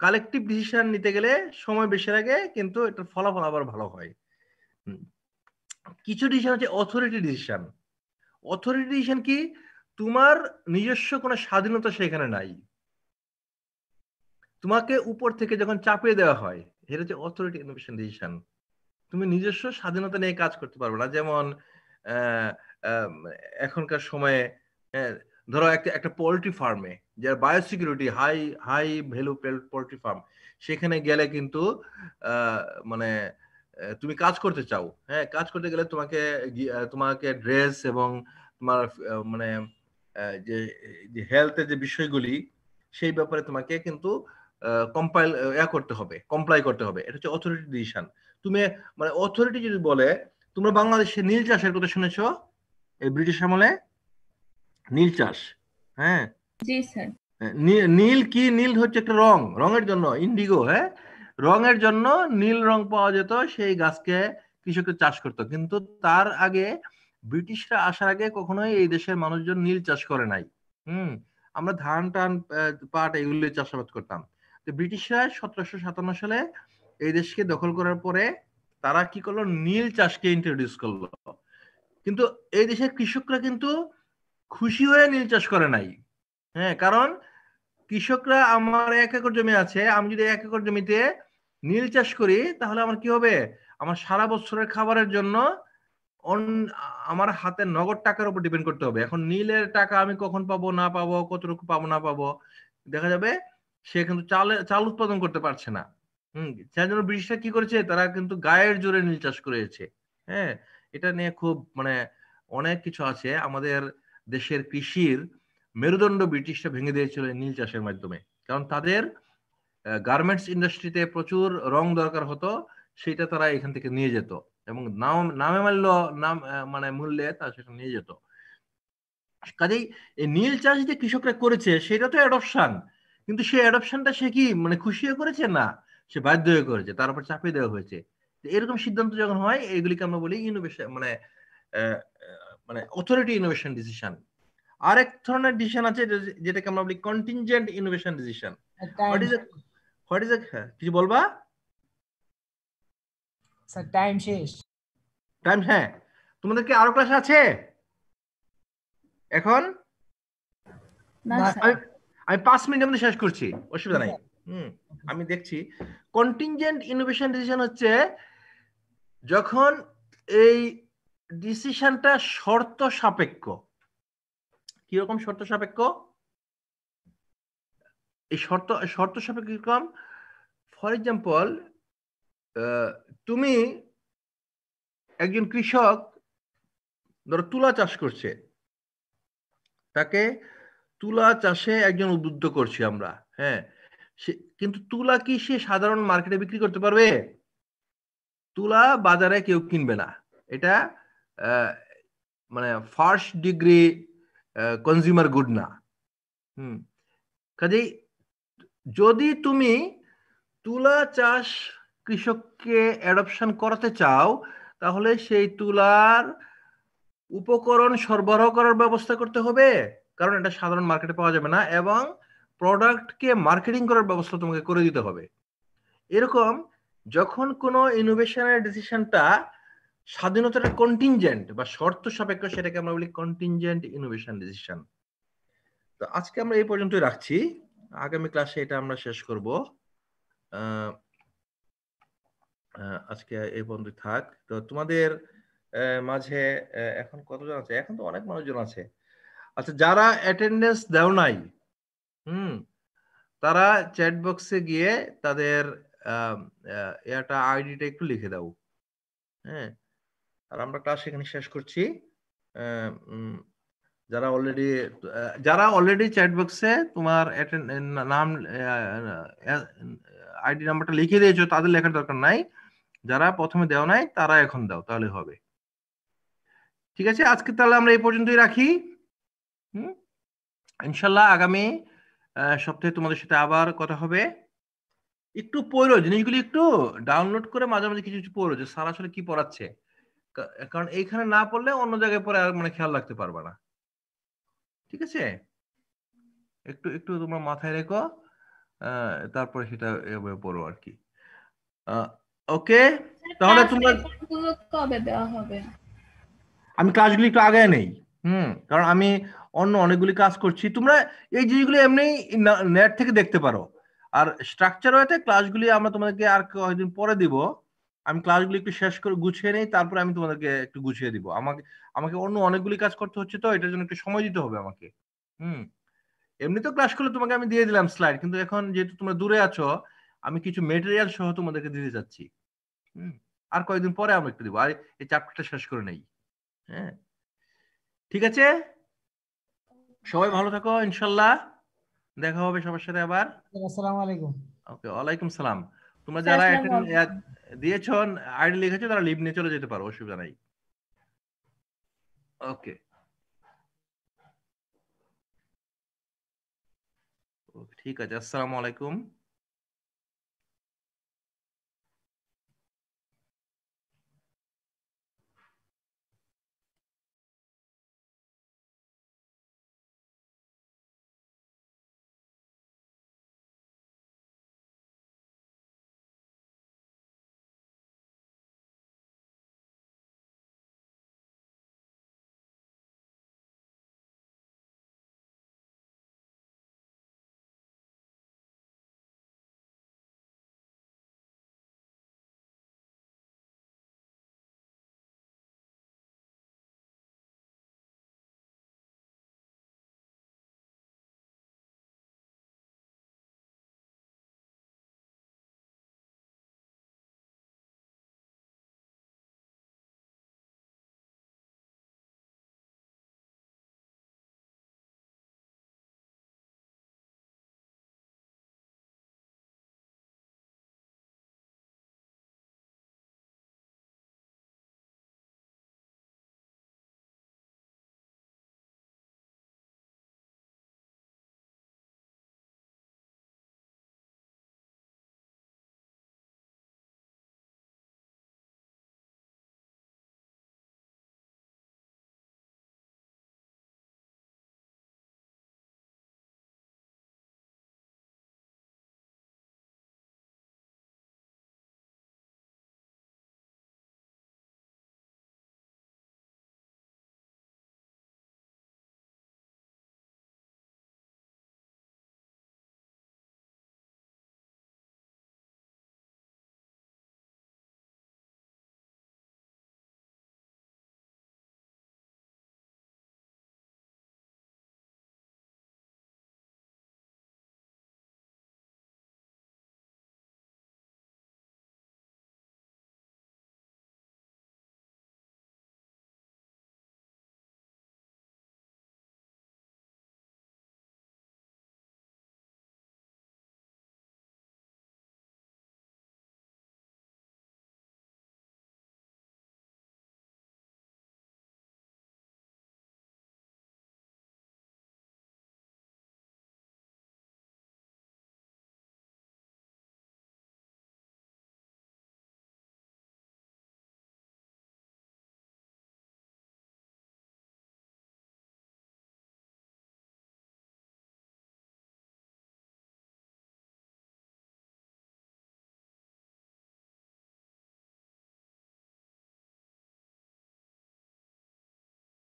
কালেকটিভ ডিসিশন নিতে গেলে সময় বেশি লাগে, কিন্তু এটার ফলাফল আবার ভালো হয়। কিছু ডিসিশন হচ্ছে অথরিটি ডিসিশন। অথরিটি ডিসিশন কি? তোমার নিজস্ব কোনো স্বাধীনতা সেখানে নাই, তোমাকে উপর থেকে যখন চাপিয়ে দেওয়া হয়, এটা হচ্ছে অথরিটি ইনোভেশন ডিসিশন। তুমি নিজস্ব স্বাধীনতা নিয়ে কাজ করতে পারবে না। যেমন এখনকার সময়ে ধরো একটা পোল্ট্রি ফার্মে, যার biosecurity high value poultry farm, সেখানে গেলে কিন্তু মানে তুমি কাজ করতে চাও, হ্যাঁ, কাজ করতে গেলে তোমাকে ড্রেস এবং তোমার মানে যে হেলথের যে বিষয়গুলি সেই ব্যাপারে তোমাকে কিন্তু কমপ্লাই করতে হবে। এটা হচ্ছে অথরিটি ডিসিশন। তুমি মানে অথরিটি যদি বলে, তোমরা বাংলাদেশে নীল চাষের কথা শুনেছ এই ব্রিটিশ আমলে? নীল চাষ, হ্যাঁ, জি স্যার। নীল কি? নীল হচ্ছে একটা রঙের জন্য, ইন্ডিগো, হ্যাঁ, রঙের জন্য নীল রং পাওয়া যেত, সেই গাছকে কৃষকের চাষ করতো। কিন্তু তার আগে ব্রিটিশরা আসার আগে কখনোই এই দেশের মানুষজন নীল চাষ করে নাই। আমরা ধান টান পাট এগুলি চাষাবাদ করতাম। তো ব্রিটিশরা 1757 সালে এই দেশকে দখল করার পরে তারা কি করলো, নীল চাষকে ইন্ট্রোডিউস করলো। কিন্তু এই দেশের কৃষকরা কিন্তু খুশি হয়ে নীল চাষ করে নাই। হ্যাঁ, কারণ কৃষকরা, আমার 1 একর জমি আছে, আমি যদি 1 একর জমিতে নীল চাষ করি তাহলে আমার কি হবে, আমার সারা বছরের খাবারের জন্য আমার হাতে নগদ টাকার উপর ডিপেন্ড করতে হবে। এখন নীলের টাকা আমি কখন পাবো না পাবো, কতটুকু পাবো না পাবো, দেখা যাবে সে কিন্তু চাল উৎপাদন করতে পারছে না। সেই জন্য ব্রিটিশরা কি করেছে, তারা কিন্তু গায়ের জোরে নীল চাষ করেছে। হ্যাঁ, এটা নিয়ে খুব অনেক কিছু আছে। আমাদের দেশের কৃষির মেরুদণ্ড ব্রিটিশরা ভেঙে দিয়েছিল নীল চাষের মাধ্যমে। কারণ তাদের গার্মেন্টস ইন্ডাস্ট্রিতে প্রচুর রং দরকার হতো, সেটা তারা এখান থেকে নিয়ে যেত এবং নামে মূল্যে তা সেটা নিয়ে যেত। কাজেই এই নীল চাষ যে কৃষকরা করেছে সেটা তো অ্যাডপশন, কিন্তু সেই অ্যাডপশনটা সে কি খুশি হয়ে করেছে না, সে বাধ্য হয়ে করেছে, তার উপর চাপিয়ে দেওয়া হয়েছে। এরকম সিদ্ধান্ত যখন হয় এগুলিকে আমরা বলি ইনোভেশন, অথরিটি ইনোভেশন ডিসিশন। আরেক ধরনের ডিসিশন আছে যেটাকে আমরা বলি contingent innovation decision. What is কিছু বলবা? স্যার টাইম শেষ। টাইম, হ্যাঁ। তোমাদের কি আরো ক্লাস আছে এখন? আমি 5 মিনিটের মধ্যে শেষ করছি, অসুবিধা নাই। আমি দেখছি কন্টিনজেন্ট ইনোভেশন ডিসিশন হচ্ছে যখন এই ডিসিশনটা শর্ত সাপেক্ষ। কিরকম শর্ত সাপেক্ষ? এই শর্ত সাপেক্ষ কিরকম? ফর এক্সাম্পল, তুমি একজন কৃষক ধরো তুলা চাষ করছে, তাকে তুলা চাষে একজন উদ্বুদ্ধ করছি আমরা। হ্যাঁ, কিন্তু তুলা কি সে সাধারণ মার্কেটে বিক্রি করতে পারবে? তুলা বাজারে কেউ কিনবে না, এটা ফার্স্ট ডিগ্রি কনজিউমার গুড না। কাজেই যদি তুমি তুলা চাষ কৃষককে অ্যাডপশন করাতে চাও তাহলে সেই তুলার উপকরণ সরবরাহ করার ব্যবস্থা করতে হবে, কারণ এটা সাধারণ মার্কেটে পাওয়া যাবে না, এবং প্রোডাক্টকে মার্কেটিং করার ব্যবস্থা তোমাকে করে দিতে হবে। এরকম যখন কোনো ইনোভেশনের ডিসিশনটা স্বাধীনতার কন্টিনজেন্ট বা শর্ত সাপেক্ষ, সেটাকে আমরা বলি কন্টিনজেন্ট ইনোভেশন ডিসিশন। তো আজকে আমরা এই পর্যন্তই রাখছি, আগামী ক্লাসে এটা আমরা শেষ করব। আজকে এই পর্যন্ত থাক। তো তোমাদের মাঝে এখন কতজন আছে? এখন তো অনেক মানুষজন আছে। আচ্ছা, যারা অ্যাটেন্ডেন্স দেও নাই, তারা চ্যাট বক্সে গিয়ে তাদের এটা আইডিটা একটু লিখে দাও। হ্যাঁ, আর আমরা ক্লাস এখানে শেষ করছি। যারা অলরেডি চ্যাট বক্সে তোমার নাম আইডি নাম্বারটা লিখে দিয়েছো তাদের লেখার দরকার নাই, যারা প্রথমে দেওয়া নাই তারা এখন দাও, তাহলে হবে। ঠিক আছে, আজকে তাহলে আমরা এই পর্যন্তই রাখি। ইনশাল্লাহ আগামী সপ্তাহে তোমাদের সাথে আবার কথা হবে। একটু পড়ো জিনিসগুলি, একটু ডাউনলোড করে মাঝে মাঝে কিছু পড়ো যে স্যার আসলে কি পড়াচ্ছে, কারণ এইখানে না পড়লে অন্য জায়গায় পড়ে আর খেয়াল রাখতে পারবা না। ঠিক আছে, একটু একটু তোমার মাথায় রেখো, তারপরে সেটা পড়ো আর কি। ওকে, তাহলে তোমরা কবে দেওয়া হবে? আমি ক্লাসগুলি একটু আগে নেই, কারণ আমি অন্য অনেকগুলি কাজ করছি। তোমরা এই জিনিসগুলি এমনি নেট থেকে দেখতে পারো, আর স্ট্রাকচার ওয়েতে ক্লাসগুলি আমরা তোমাদেরকে আর কয়েকদিন পরে দিব। আমি ক্লাসগুলি একটু শেষ করে গুছিয়ে নেই, তারপরে আমি তোমাদেরকে একটু গুছিয়ে দিব। আমাকে অন্য অনেকগুলি কাজ করতে হচ্ছে, তো এটার জন্য একটু সময় দিতে হবে আমাকে। এমনি তো ক্লাস করলে তোমাকে আমি দিয়ে দিলাম স্লাইড, কিন্তু এখন যেহেতু তোমরা দূরে আছো, আমি কিছু মেটেরিয়াল সহ তোমাদেরকে দিতে যাচ্ছি। আর কয়েকদিন পরে আমরা একটু দিব, আর এই চ্যাপ্টারটা শেষ করে নেই। হ্যাঁ, ঠিক আছে, সবাই ভালো থাকো, ইনশাল্লাহ দেখা হবে সবার সাথে আবার। আসসালামু আলাইকুম। ওকে, ওয়ালাইকুম সালাম। তোমরা যারা দিয়েছো আইডি লিখেছো তারা লিভ নিয়ে চলে যেতে পারো, অসুবিধা নাই। ওকে, ঠিক আছে, আসসালামু আলাইকুম।